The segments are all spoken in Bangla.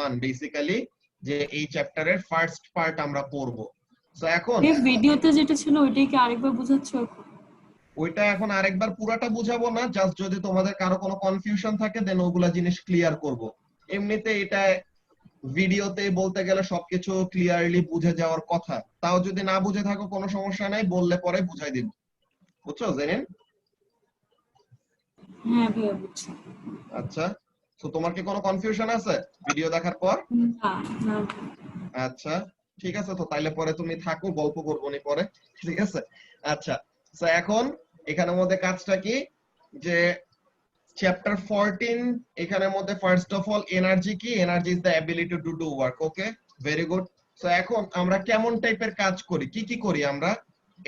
1 বেসিক্যালি যে এই চ্যাপ্টারের ফার্স্ট পার্ট আমরা পড়ব। সো এখন এই ভিডিওতে যেটা ছিল ওইটাই কি আরেকবার বোঝাচ্ছ এখন? ওইটা এখন আরেকবার পুরাটা বুঝাবো না, জাস্ট যদি তোমাদের কারো কোনো কনফিউশন থাকে দেন ওগুলা জিনিস ক্লিয়ার করব। এমনিতে এটা ভিডিওতে বলতে গেলে সবকিছু ক্লিয়ারলি বুঝে যাওয়ার কথা, তাও যদি না বুঝে থাকো কোনো সমস্যা নাই, বললে পরে বুঝাই দিব। বুঝছো জেনেন? হ্যাঁ ভাইয়া বুঝছি। আচ্ছা, তো তোমার কি কোনো কনফিউশন আছে ভিডিও দেখার পর? না না আচ্ছা ঠিক আছে, তো তাইলে পরে তুমি থাকো, গল্প করবো নি পরে, ঠিক আছে? আচ্ছা, তো এখন এখানের মধ্যে কাজটা কি, যে চ্যাপ্টার 14 এখানের মধ্যে ফার্স্ট অফ অল এনার্জি কি, energy is the ability to do work. Okay, very good. So এখন আমরা কেমন টাইপের কাজ করি, কি কি করি আমরা?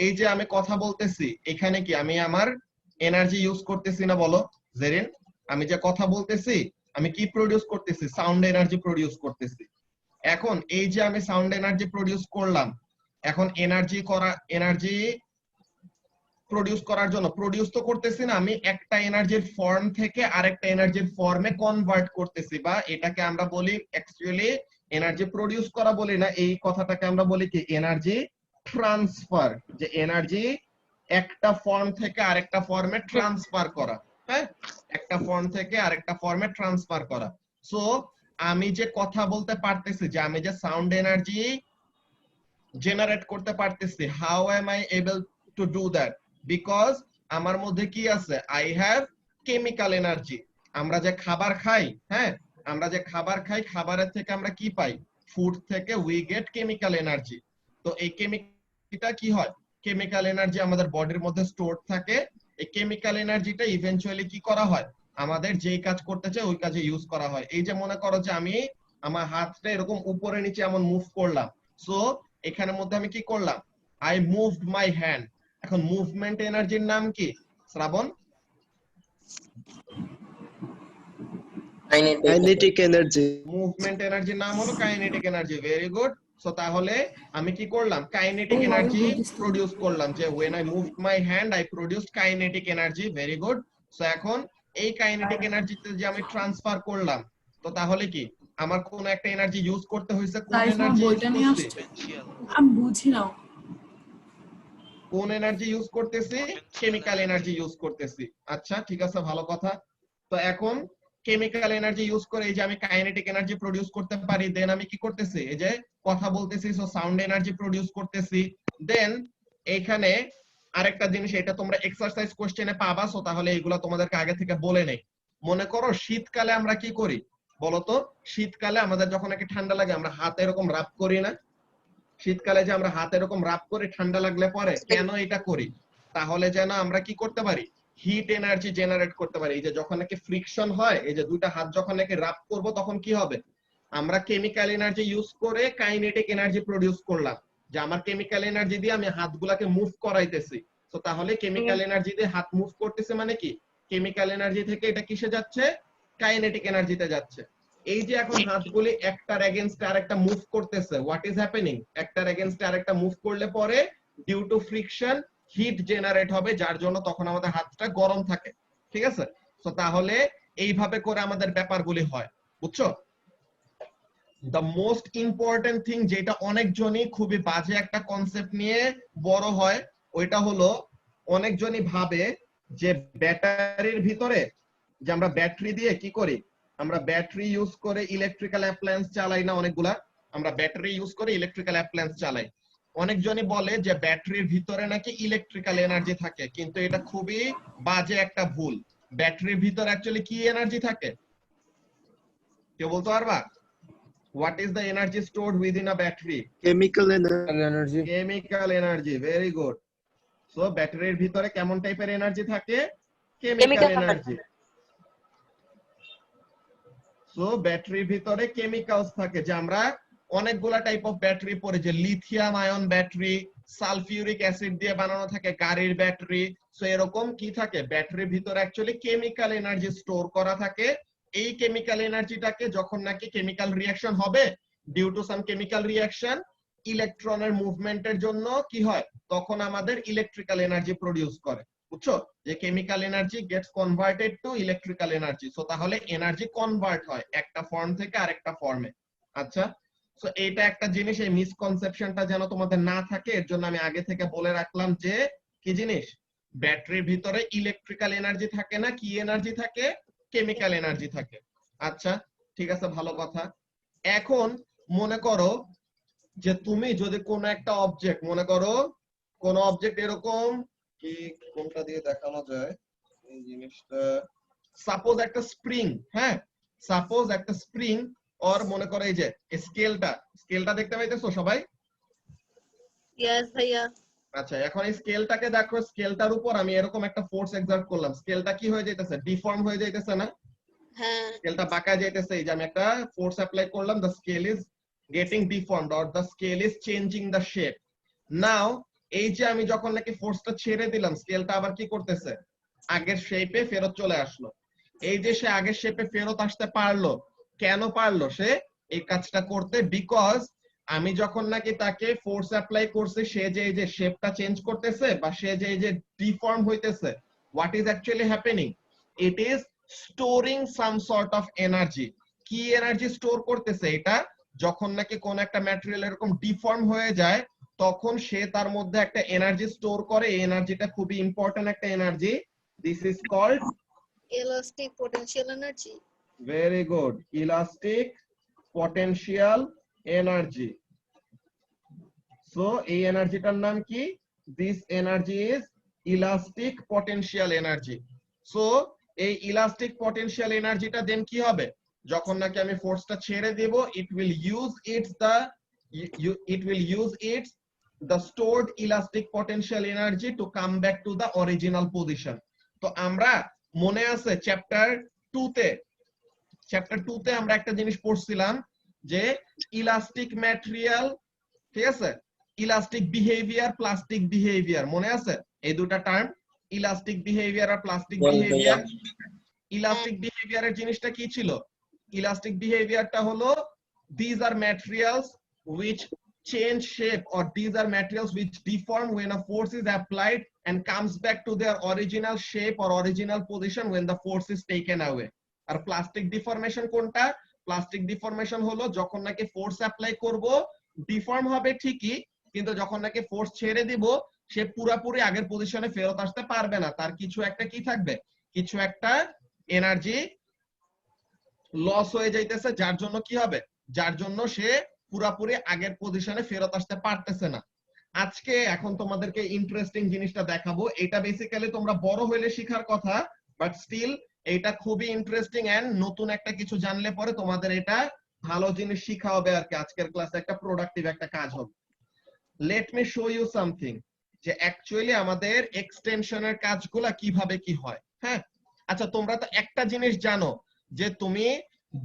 এই যে আমি কথা বলতেছি, এখানে কি আমি আমার এনার্জি ইউজ করতেছি না বলো জেরিন? আমি যে কথা বলতেছি আমি কি প্রডিউস করতেছি? সাউন্ড এনার্জি প্রডিউস করতেছি। এখন এই যে আমি সাউন্ড এনার্জি প্রডিউস করলাম, এখন এনার্জি প্রডিউস করার জন্য প্রডিউস তো করতেছি না, আমি একটা এনার্জির ফর্ম থেকে আরেকটা এনার্জির ফর্মে কনভার্ট করতেছি, বা এটাকে আমরা বলি অ্যাকচুয়ালি এনার্জি প্রডিউস করা বলি না, এই কথাটাকে আমরা বলি কি এনার্জি ট্রান্সফার, যে এনার্জি একটা ফর্ম থেকে আরেকটা ফর্মে ট্রান্সফার করা। হ্যাঁ, একটা ফর্ম থেকে আরেকটা ফর্মে ট্রান্সফার করা। সো আমি যে কথা বলতে পারতেছি, যে আমি যে সাউন্ড এনার্জি জেনারেট করতে পারতেছি, how M I able to do that? Because আমার মধ্যে কি আছে? I have chemical energy. আমরা যে খাবার খাই, হ্যাঁ, আমরা যে খাবার খাই, খাবারের থেকে আমরা কি পাই? ফুড থেকে উই গেট কেমিক্যাল এনার্জি। তো এই কেমিক্যালটা কি হয়? কেমিক্যাল এনার্জি আমাদের বডির মধ্যে স্টোর থাকে। এই কেমিক্যাল এনার্জিটা ইভেন্চুয়ালি কি করা হয়? আমাদের যেই কাজ করতে চাই ওই কাজে ইউজ করা হয়। এই যে মনে করো যে আমি আমার হাতটা এরকম উপরে নিচে এমন মুভ করলাম, সো এখানের মধ্যে আমি কি করলাম? I moved my hand. এখন মুভমেন্ট এনার্জির নাম কি শ্রাবণ? Kinetic energy. মুভমেন্ট এনার্জির নাম হলো kinetic energy. Very good. So তাহলে আমি কি করলাম? কাইনেটিক এনার্জি প্রডিউস করলাম, যে when I moved my hand I produced kinetic energy. Very good. So এখন এই কাইনেটিক এনার্জিতে যে আমি ট্রান্সফার করলাম, তো তাহলে কি আমার কোন একটা এনার্জি ইউজ করতে হয়েছে? কোন তাই তোমার এনার্জি ইউজ বইটা নিয়ে করছি? আসছো? আমি বুঝি না। কোন এনার্জি ইউজ করতেছি? কেমিক্যাল এনার্জি ইউজ করতেছি। আচ্ছা ঠিক আছে, ভালো কথা। তো এখন কেমিক্যাল এনার্জি ইউজ করে এই যে আমি কাইনেটিক এনার্জি প্রডিউস করতে পারি, দেন আমি কি করতেছি? এই যে কথা বলতেছি, সো সাউন্ড এনার্জি প্রডিউস করতেছি। দেন এইখানে আরেকটা জিনিস, এটা তোমরা এক্সারসাইজ কোশ্চেনে পাবা, সো তাহলে এগুলা তোমাদেরকে আগে থেকে বলে নেই। মনে করো শীতকালে আমরা কি করি বলতো? শীতকালে আমাদের যখন একটু ঠান্ডা লাগে আমরা হাত এরকম রাব করি না? শীতকালে যে আমরা হাতে এরকম রাব করে ঠান্ডা লাগলে পরে, কেন এটা করি? তাহলে যেন আমরা কি করতে পারি? হিট এনার্জি জেনারেট করতে পারি। এই যে যখন নাকি ফ্রিকশন হয়, এই যে দুইটা হাত যখন নাকি রাব করব, তখন কি হবে? আমরা কেমিক্যাল এনার্জি ইউজ করে কাইনেটিক এনার্জি প্রডিউস করলাম, যে আমার কেমিক্যাল এনার্জি দিয়ে আমি হাতগুলাকে মুভ করাইতেছি। তো তাহলে কেমিক্যাল এনার্জি দিয়ে হাত মুভ করতেছে মানে কি? কেমিক্যাল এনার্জি থেকে এটা কিসে যাচ্ছে? কাইনেটিক এনার্জিতে যাচ্ছে। এই যে এখন হাতগুলি একটার এগেইনস্টে আরেকটা মুভ করতেছে, হোয়াট ইজ হ্যাপেনিং? একটার এগেইনস্টে আরেকটা মুভ করলে পরে due to friction heat generate হবে, যার জন্য তখন আমাদের হাতটা গরম থাকে। ঠিক আছে? তো তাহলে এইভাবে করে আমাদের ব্যাপারগুলি হয়, বুঝছো? দ্য মোস্ট ইম্পর্টেন্ট থিং, যেটা অনেকজনই খুবই বাজে একটা কনসেপ্ট নিয়ে বড় হয়, ওইটা হলো অনেকজনই ভাবে যে ব্যাটারির ভিতরে, যে আমরা ব্যাটারি দিয়ে কি করি? আমরা ব্যাটারি ইউজ করে ইলেকট্রিক্যাল অ্যাপ্লায়েন্স চালাই না অনেকগুলা? আমরা ব্যাটারি ইউজ করে ইলেকট্রিক্যাল অ্যাপ্লায়েন্স চালাই। অনেকজনই বলে যে ব্যাটারির ভিতরে নাকি ইলেকট্রিক্যাল এনার্জি থাকে, কিন্তু এটা খুবই বাজে একটা ভুল। ব্যাটারির ভিতরে অ্যাকচুয়ালি কি এনার্জি থাকে কেউ বলতে পারবা? What is the energy stored within a battery? Chemical energy. Chemical energy. Very good. So ব্যাটারির ভিতরে কেমন টাইপের এনার্জি থাকে? Chemical energy. সো ব্যাটারির ভিতরে কেমিক্যালস থাকে, যে আমরা অনেকগুলা টাইপ অফ ব্যাটারি পড়ে, যে lithium ion battery, sulphuric acid দিয়ে বানানো থাকে গাড়ির ব্যাটারি। সো এরকম কি থাকে? ব্যাটারির ভিতরে অ্যাকচুয়ালি কেমিক্যাল এনার্জি স্টোর করা থাকে। এই কেমিক্যাল এনার্জিটাকে যখন নাকি কেমিক্যাল রিঅ্যাকশন হবে, due to some chemical reaction, ইলেকট্রনের মুভমেন্টের জন্য কি হয়? তখন আমাদের ইলেকট্রিক্যাল এনার্জি প্রডিউস করে। বুঝছো, যে chemical energy gets converted to electrical energy. So তাহলে এনার্জি কনভার্ট হয় একটা ফর্ম থেকে আরেকটা ফর্মে। আচ্ছা, সো এইটা একটা জিনিস, এই মিসকনসেপশনটা যেন তোমাদের না থাকে এর জন্য আমি আগে থেকে বলে রাখলাম যে কি জিনিস, ব্যাটারির ভিতরে ইলেকট্রিক্যাল এনার্জি থাকে না, কি এনার্জি থাকে, কেমিক্যাল এনার্জি থাকে। আচ্ছা ঠিক আছে, ভালো কথা। এখন মনে করো যে তুমি যদি কোনো একটা অবজেক্ট, মনে করো কোন অবজেক্ট এরকম, কি কোনটা দিয়ে দেখানো যায় এই জিনিসটা, সাপোজ একটা স্প্রিং, হ্যাঁ সাপোজ একটা স্প্রিং, ওর মনে করো এই যে স্কেলটা দেখতে পাইতেছো সবাই? ইয়েস ভাইয়া। আচ্ছা, এখন এই স্কেলটাকে দেখো, স্কেলটার উপর আমি এরকম একটা ফোর্স এক্সার্ট করলাম, স্কেলটা কি হয়ে যাইতেছে, ডিফর্ম হয়ে যাইতেছে না? হ্যাঁ স্কেলটা বাঁকা যাইতেছে, এই যে আমি একটা ফোর্স অ্যাপ্লাই করলাম, the scale is getting deformed or the scale is changing the shape. Now এই যে আমি যখন নাকি ফোর্সটা ছেড়ে দিলাম, স্কেলটা আবার কি করতেছে, আগের শেপে ফেরত চলে আসলো। এই যে সে আগের শেপে ফেরত আসতে পারলো, কেন পারলো সে এই কাজটা করতে? বিকজ আমি যখন নাকি তাকে ফোর্স অ্যাপ্লাই করছি, সে যে এই যে শেপটা চেঞ্জ করতেছে বা সে যে এই যে ডিফর্ম হইতেছে, what is actually happening, it is storing some sort of energy. কি এনার্জি স্টোর করতেছে এটা? যখন নাকি কোন একটা ম্যাটেরিয়াল এরকম ডিফর্ম হয়ে যায়, তখন সে তার মধ্যে একটা এনার্জি স্টোর করে। এই এনার্জিটা খুবই ইম্পর্টেন্ট একটা energy, this is called elastic potential energy. Very good, elastic potential energy. So এই এনার্জিটার নাম কি? This energy is elastic potential energy. So এই ইলাস্টিক পটেনশিয়াল এনার্জিটা দেন কি হবে, যখন নাকি আমি ফোর্সটা ছেড়ে দেব, it will use its the stored elastic potential energy to come back to the original position. তো আমরা মনে আছে চ্যাপ্টার 2 তে আমরা একটা জিনিস পড়ছিলাম যে ইলাস্টিক ম্যাটেরিয়াল, ঠিক আছে, ইলাস্টিক বিহেভিয়ার, প্লাস্টিক বিহেভিয়ার, মনে আছে এই দুটো টার্ম, ইলাস্টিক বিহেভিয়ার আর প্লাস্টিক বিহেভিয়ার। ইলাস্টিক বিহেভিয়ারের জিনিসটা কি ছিল? ইলাস্টিক বিহেভিয়ারটা হলো these are materials which change shape, or these are materials which deform when a force is applied and comes back to their original shape or original position when the force is taken away. আর প্লাস্টিক ডিফরমেশন কোনটা? প্লাস্টিক ডিফরমেশন হলো যখন নাকি ফোর্স অ্যাপ্লাই করব, ডিফর্ম হবে ঠিকই, কিন্তু যখন নাকি ফোর্স ছেড়ে দিব, সে পুরোপুরি আগের পজিশনে ফেরত আসতে পারবে না, তার কিছু একটা কি থাকবে, কিছু একটা এনার্জি লস হয়ে যাইতেছে, যার জন্য কি হবে, যার জন্য সে পুরোপুরি আগের পজিশনে ফেরত আসতে পারতেছে না। আজকে এখন তোমাদেরকে ইন্টারেস্টিং জিনিসটা দেখাবো, এটা বেসিক্যালি তোমরা বড় হইলে শিখার কথা, বাট স্টিল এটা খুবই ইন্টারেস্টিং এন্ড নতুন একটা কিছু জানলে পরে তোমাদের এটা ভালো জিনিস শিখা হবে আর কি, আজকের ক্লাসে একটা প্রোডাক্টিভ একটা কাজ হবে। Let me show you something, যে অ্যাকচুয়ালি আমাদের এক্সটেনশনের কাজগুলা কিভাবে কি হয়। হ্যাঁ আচ্ছা, তোমরা তো একটা জিনিস জানো যে তুমি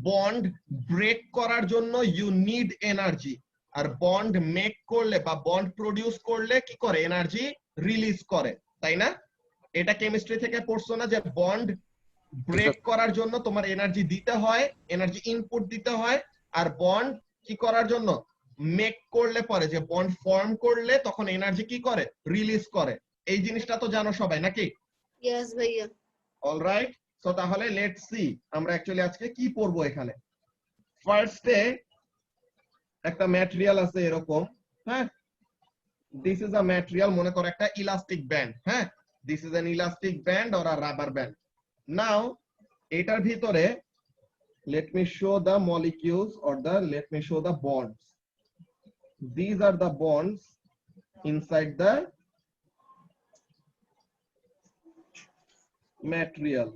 বন্ড ব্রেক করার জন্য ইউ নিড এনার্জি, আর বন্ড মেক করলে বা বন্ড প্রডিউস করলে কি করে, এনার্জি রিলিজ করে, তাই না? এটা কেমিস্ট্রি থেকে পড়ছো না, যে বন্ড ব্রেক করার জন্য তোমার এনার্জি দিতে হয়, এনার্জি ইনপুট দিতে হয়, আর বন্ড কি করার জন্য, মেক করলে পরে, যে বন্ড ফর্ম করলে তখন এনার্জি কি করে, রিলিজ করে। এই জিনিসটা তো জানো সবাই নাকি? ইয়েস ভাইয়া। অলরাইট, সো তাহলে লেটস সি আমরা অ্যাকচুয়ালি আজকে কি পড়বো এখানে। ফার্স্টে একটা ম্যাটেরিয়াল আছে এরকম, হ্যাঁ দিস ইজ আ ম্যাটেরিয়াল, মনে করো একটা ইলাস্টিক ব্যান্ড, হ্যাঁ this is an elastic band or a rubber band. Now এটার ভিতরে let me show the molecules, or let me show the bonds. These are the bonds inside the material.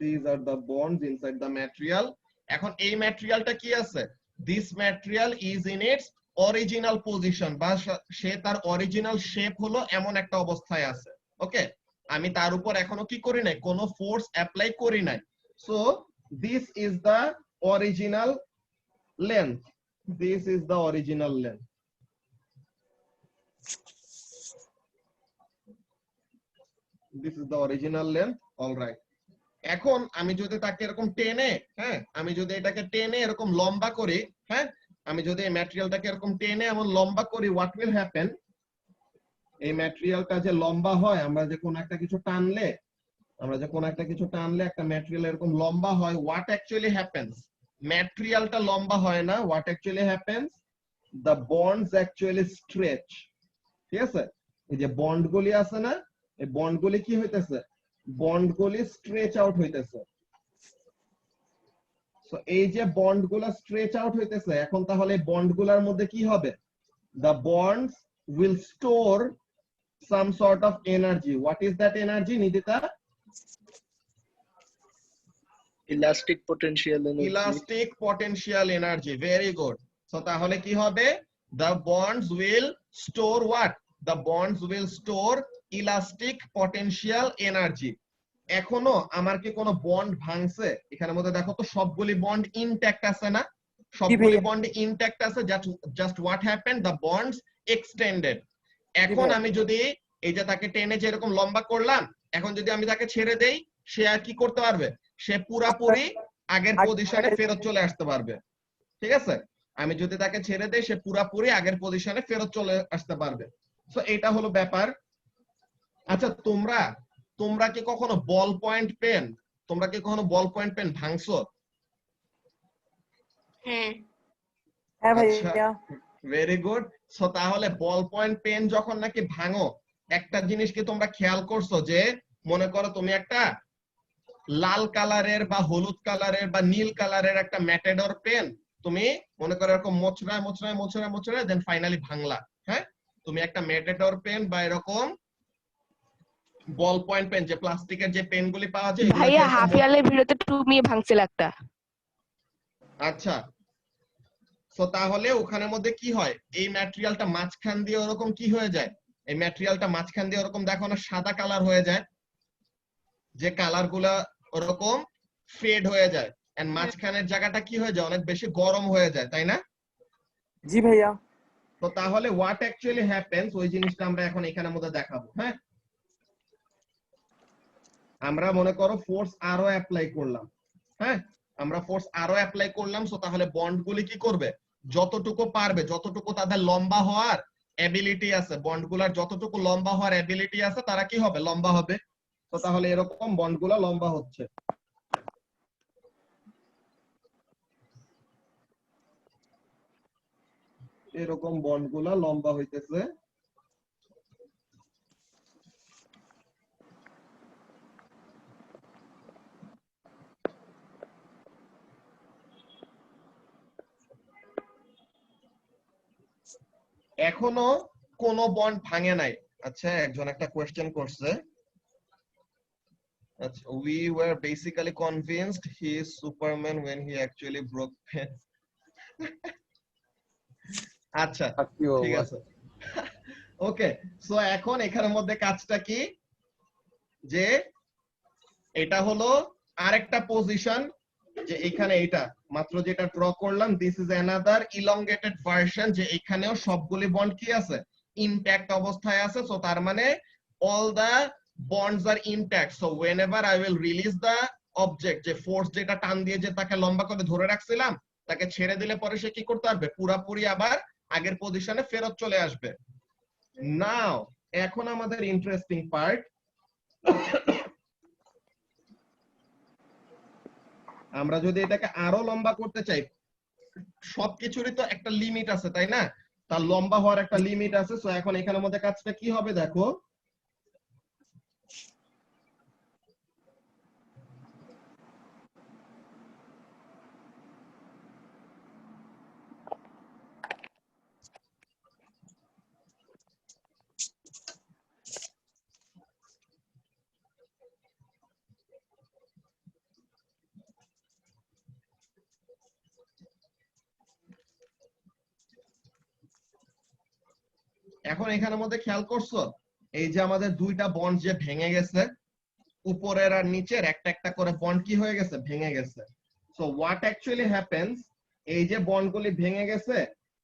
These are the bonds inside the material. এখন এই ম্যাটেরিয়ালটা কি আছে, this material is in its original position, বা সে তার অরিজিনাল শেপ হলো এমন একটা অবস্থায় আছে। ওকে, আমি তার উপর এখনো কি করি নাই, কোনো ফোর্স অ্যাপ্লাই করি নাই। So this is the original length, this is the original length. This is the original length, alright. এখন আমি যদি তাকে এরকম টেনে, হ্যাঁ আমি যদি এটাকে টেনে এরকম লম্বা করি, হ্যাঁ আমি যদি এই ম্যাটেরিয়ালটাকে এরকম টেনে এমন লম্বা করি, হোয়াট উইল হ্যাপেন, এই ম্যাটেরিয়ালটা যে লম্বা হয়, আমরা যে কোনো একটা কিছু টানলে একটা ম্যাটেরিয়াল এরকম লম্বা হয়, হোয়াট অ্যাকচুয়ালি হ্যাপেন্স, ম্যাটেরিয়ালটা লম্বা হয় না, what actually happens, the bonds actually stretch. ঠিক আছে, এই যে বন্ডগুলি আছে না, এই বন্ডগুলি কি হইতেছে, বন্ডগুলি স্ট্রেচ আউট হইতেছে। সো এই যে বন্ডগুলো স্ট্রেচ আউট হইতেছে, এখন তাহলে এই বন্ডগুলোর মধ্যে কি হবে, the bonds will store some sort of energy. What is that energy, Nidita? Elastic potential energy. Elastic potential energy. Very good. So তাহলে কি হবে, the bonds will store what, the bonds will store elastic potential energy. এখনো আমার কি কোনো বন্ড ভাঙছে? এখানের মধ্যে দেখো তো সবগুলি বন্ড ইনট্যাক্ট আছে না, সবগুলি বন্ড ইনট্যাক্ট আছে, just what happened, the bonds extended. এখন আমি যদি এই যে তাকে টেনে যে এরকম লম্বা করলাম, এখন যদি আমি তাকে ছেড়ে দেই, সে আর কি করতে পারবে, সে পুরাপুরি আগের পজিশনে ফেরত চলে আসতে পারবে। ঠিক আছে, আমি যদি তাকে ছেড়ে দেই, সে পুরাপুরি আগের পজিশনে ফেরত চলে আসতে পারবে। সো এটা হলো ব্যাপার। আচ্ছা, তোমরা কি কখনো বল পয়েন্ট পেন ভাঙছো? হ্যাঁ হ্যাঁ আচ্ছা, ভাইয়া। Very good. সো তাহলে বল পয়েন্ট পেন যখন নাকি ভাঙো, একটা জিনিস কি তোমরা খেয়াল করছো, যে মনে করো তুমি একটা লাল কালারের বা হলুদ কালারের বা নীল কালারের একটা ম্যাটেডর পেন তুমি মনে করো এরকম মোচড়ায় দেন ফাইনালি ভাঙলা। হ্যাঁ, তুমি একটা ম্যাটেডর পেন বা এরকম বল পয়েন্ট পেন, যে প্লাস্টিকের যে পেনগুলি পাওয়া যায়, ভাইয়া হাফ ইয়ারের ভিডিওতে তুমি ভাঙছিল একটা। আচ্ছা, সো তাহলে ওখানের মধ্যে কি হয়, এই ম্যাটেরিয়ালটা মাঝখান দিয়ে ওরকম কি হয়ে যায়, এই ম্যাটেরিয়ালটা মাঝখান দিয়ে ওরকম দেখো না সাদা কালার হয়ে যায়, যে কালার গুলা ওরকম ফেড হয়ে যায়, এন্ড মাঝখানের জায়গাটা কি হয়ে যায়, অনেক বেশি গরম হয়ে যায়, তাই না? জি ভাইয়া। তো তাহলে হোয়াট অ্যাকচুয়ালি হ্যাপেন্স, ওই জিনিসটা আমরা এখন এখানের মধ্যে দেখাবো। হ্যাঁ, আমরা মনে করো ফোর্স আরো অ্যাপ্লাই করলাম। হ্যাঁ, আমরা ফোর্স আরো অ্যাপ্লাই করলাম। সো তাহলে বন্ডগুলি কি করবে, যতটুকু পারবে, যতটুকু তাদের লম্বা হওয়ার এবিলিটি আছে, বন্ডগুলোর যতটুকু লম্বা হওয়ার এবিলিটি আছে, তারা কি হবে, লম্বা হবে। তো তাহলে এরকম বন্ডগুলো লম্বা হচ্ছে। এরকম বন্ডগুলো লম্বা হইতেছে। এখনো কোন বন্ড ভাঙে নাই। আচ্ছা, একজন একটা কোয়েশ্চেন করছে, আচ্ছা, we were basically convinced he is Superman when he actually broke pen. আচ্ছা, ঠিক আছে, ওকে। সো এখন এখানের মধ্যে কাজটা কি, যে এটা হলো আরেকটা পজিশন, যে এখানে এটা মাত্র যেটা ড্র করলাম, this is another elongated version, যে এখানেও সবগুলি বন্ড কি আছে, ইনট্যাক্ট অবস্থায় আছে। সো তার মানে all the bonds are intact. So whenever I will release the object, যে ফোর্স যেটা টান দিয়ে যে তাকে লম্বা করে ধরে রাখছিলাম, তাকে ছেড়ে দিলে পরে সে কি করতে পারবে, পুরাপুরি আবার আগের পজিশনে ফেরত চলে আসবে। নাও এখন আমাদের ইন্টারেস্টিং পার্ট, আমরা যদি এটাকে আরো লম্বা করতে চাই, সবকিছুরই তো একটা লিমিট আছে, তাই না? তার লম্বা হওয়ার একটা লিমিট আছে। সো এখন এখানের মধ্যে কাজটা কি হবে দেখো, এখন এখানের মধ্যে খেয়াল করছো, এই যে আমাদের দুইটা বন্ড যে ভেঙে গেছে, উপরের আর নিচের একটা একটা করে বন্ড কি হয়ে গেছে, ভেঙে গেছে। সো হোয়াট অ্যাকচুয়ালি হ্যাপেন্স, এই যে বন্ডগুলি ভেঙে গেছে,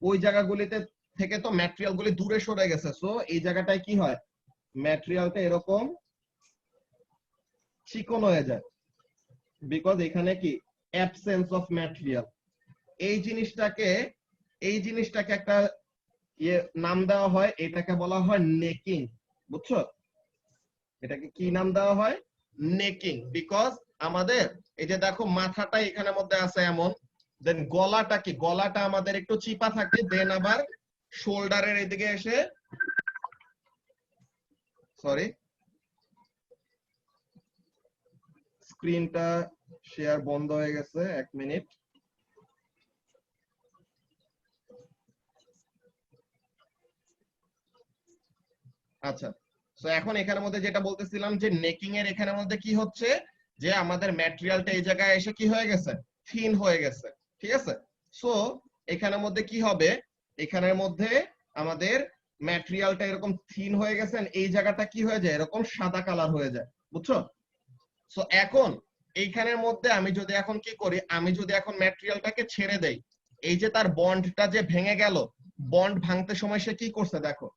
ওই জায়গাগুলিতে থেকে তো ম্যাটেরিয়ালগুলি দূরে সরে গেছে। সো এই জায়গাটায় কি হয়, ম্যাটেরিয়ালটা এরকম চিকন হয়ে যায়, বিকজ এখানে কি অ্যাবসেন্স অফ ম্যাটেরিয়াল। এই জিনিসটাকে একটা নাম দেওয়া হয়, এটাকে বলা হয় নেকিং। বুঝছো? এটাকে কি নাম দেওয়া হয়? নেকিং। বিকজ আমাদের এই যে দেখো মাথাটা এখানের মধ্যে আছে এমন, দেন গলাটা কি, গলাটা আমাদের একটু চিপা থাকে, দেন আবার শোল্ডারের এদিকে এসে, সরি স্ক্রিনটা শেয়ার বন্ধ হয়ে গেছে, 1 মিনিট। আচ্ছা, তো এখন এখানের মধ্যে যেটা বলতেছিলাম যে নেকিং এর এখানের মধ্যে কি হচ্ছে, যে আমাদের ম্যাটেরিয়ালটা এই জায়গায় এসে কি হয়ে গেছে, থিন হয়ে গেছে। ঠিক আছে? সো এখানের মধ্যে কি হবে, এখানের মধ্যে আমাদের ম্যাটেরিয়ালটা এরকম থিন হয়ে গেছে, এই জায়গাটা কি হয়ে যায়, এরকম সাদা কালার হয়ে যায়। বুঝছো? সো এখন এইখানের মধ্যে আমি যদি এখন কি করি, আমি যদি এখন ম্যাটেরিয়ালটাকে ছেড়ে দেই, এই যে তার বন্ডটা যে ভেঙে গেল, বন্ড ভাঙতে সময় সে কি করছে দেখো,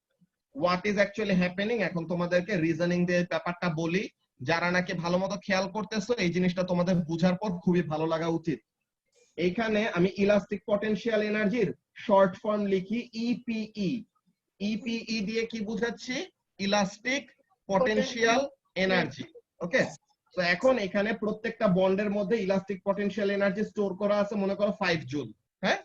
হোয়াট ইজ অ্যাকচুয়ালি হ্যাপেনিং। এখন তোমাদেরকে রিজনিং দিয়ে ব্যাপারটা বলি, যারা নাকি ভালো মতো খেয়াল করতেছো এই জিনিসটা তোমাদের বুঝার পর খুবই ভালো লাগা উচিত। এইখানে আমি ইলাস্টিক পটেনশিয়াল এনার্জির শর্ট ফর্ম লিখি ইপিই। ইপিই দিয়ে কি বুঝাচ্ছি, ইলাস্টিক পটেনশিয়াল এনার্জি। ওকে, তো এখন এখানে প্রত্যেকটা বন্ডের মধ্যে ইলাস্টিক পটেনশিয়াল এনার্জি স্টোর করা আছে, মনে করো 5 জুল। হ্যাঁ,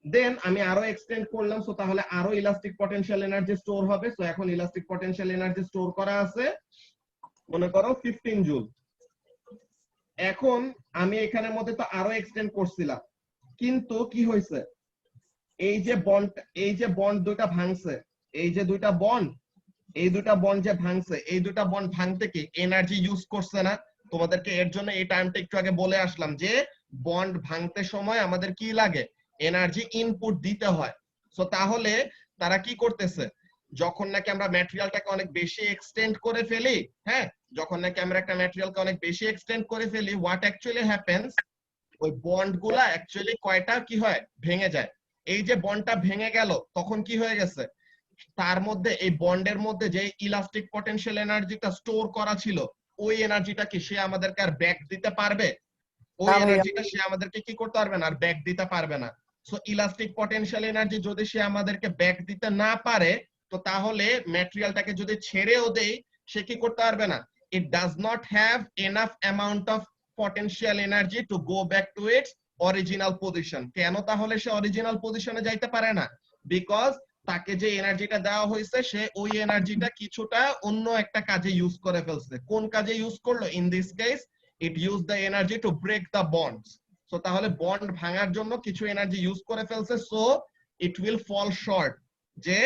দেন আমি আরো এক্সটেন্ড করলাম, সো তাহলে আরো ইলাস্টিক পটেনশিয়াল এনার্জি স্টোর হবে। সো এখন ইলাস্টিক পটেনশিয়াল এনার্জি স্টোর করা আছে মনে করো 15 জুল। এখন আমি এখানের মধ্যে তো আরো এক্সটেন্ড করছিলাম, কিন্তু কি হয়েছে, এই যে বন্ড দুইটা ভাঙছে, এই যে দুইটা বন্ড, এই দুইটা বন্ড যে ভাঙছে, এই দুইটা বন্ড ভাঙতে কি এনার্জি ইউজ করছে না? তোমাদেরকে এর জন্য এই টাইমটা একটু আগে বলে আসলাম যে বন্ড ভাঙতে সময় আমাদের কি লাগে, এনার্জি ইনপুট দিতে হয়। সো তাহলে তারা কি করতেছে, যখন নাকি আমরা ম্যাটেরিয়ালটাকে অনেক বেশি এক্সটেন্ড করে ফেলি, হ্যাঁ, যখন নাকি আমরা একটা ম্যাটেরিয়ালকে অনেক বেশি এক্সটেন্ড করে ফেলি, হোয়াট অ্যাকচুয়ালি হ্যাপেন্স, ওই বন্ড গুলা অ্যাকচুয়ালি কয়টা কি হয়, ভেঙে যায়। এই যে বন্ডটা ভেঙে গেল, তখন কি হয়ে গেছে, তার মধ্যে এই বন্ডের মধ্যে যে ইলাস্টিক পটেনশিয়াল এনার্জিটা স্টোর করা ছিল, ওই এনার্জিটা কি সে আমাদেরকে আর ব্যাক দিতে পারবে? ওই না ভাইয়া। এনার্জিটা সে আমাদেরকে কি করতে পারবে না, আর ব্যাক দিতে পারবে না। সো ইলাস্টিক পটেনশিয়াল এনার্জি যদি সে আমাদেরকে ব্যাক দিতে না পারে, তো তাহলে ম্যাটেরিয়ালটাকে যদি ছেড়েও দেই, সে কি করতে পারবে না, it does not have enough amount of potential energy to go back to its original position. কেন তাহলে সে অরিজিনাল পজিশনে যাইতে পারে না? বিকজ তাকে যে এনার্জিটা দেওয়া হয়েছে, সে ওই এনার্জিটা কিছুটা অন্য একটা কাজে ইউজ করে ফেলছে। কোন কাজে ইউজ করলো? In this case it use the energy to break the bonds. So তাহলে বন্ড ভাঙার জন্য কিছু এনার্জি ইউজ করে ফেলছে, so it will fall short. যে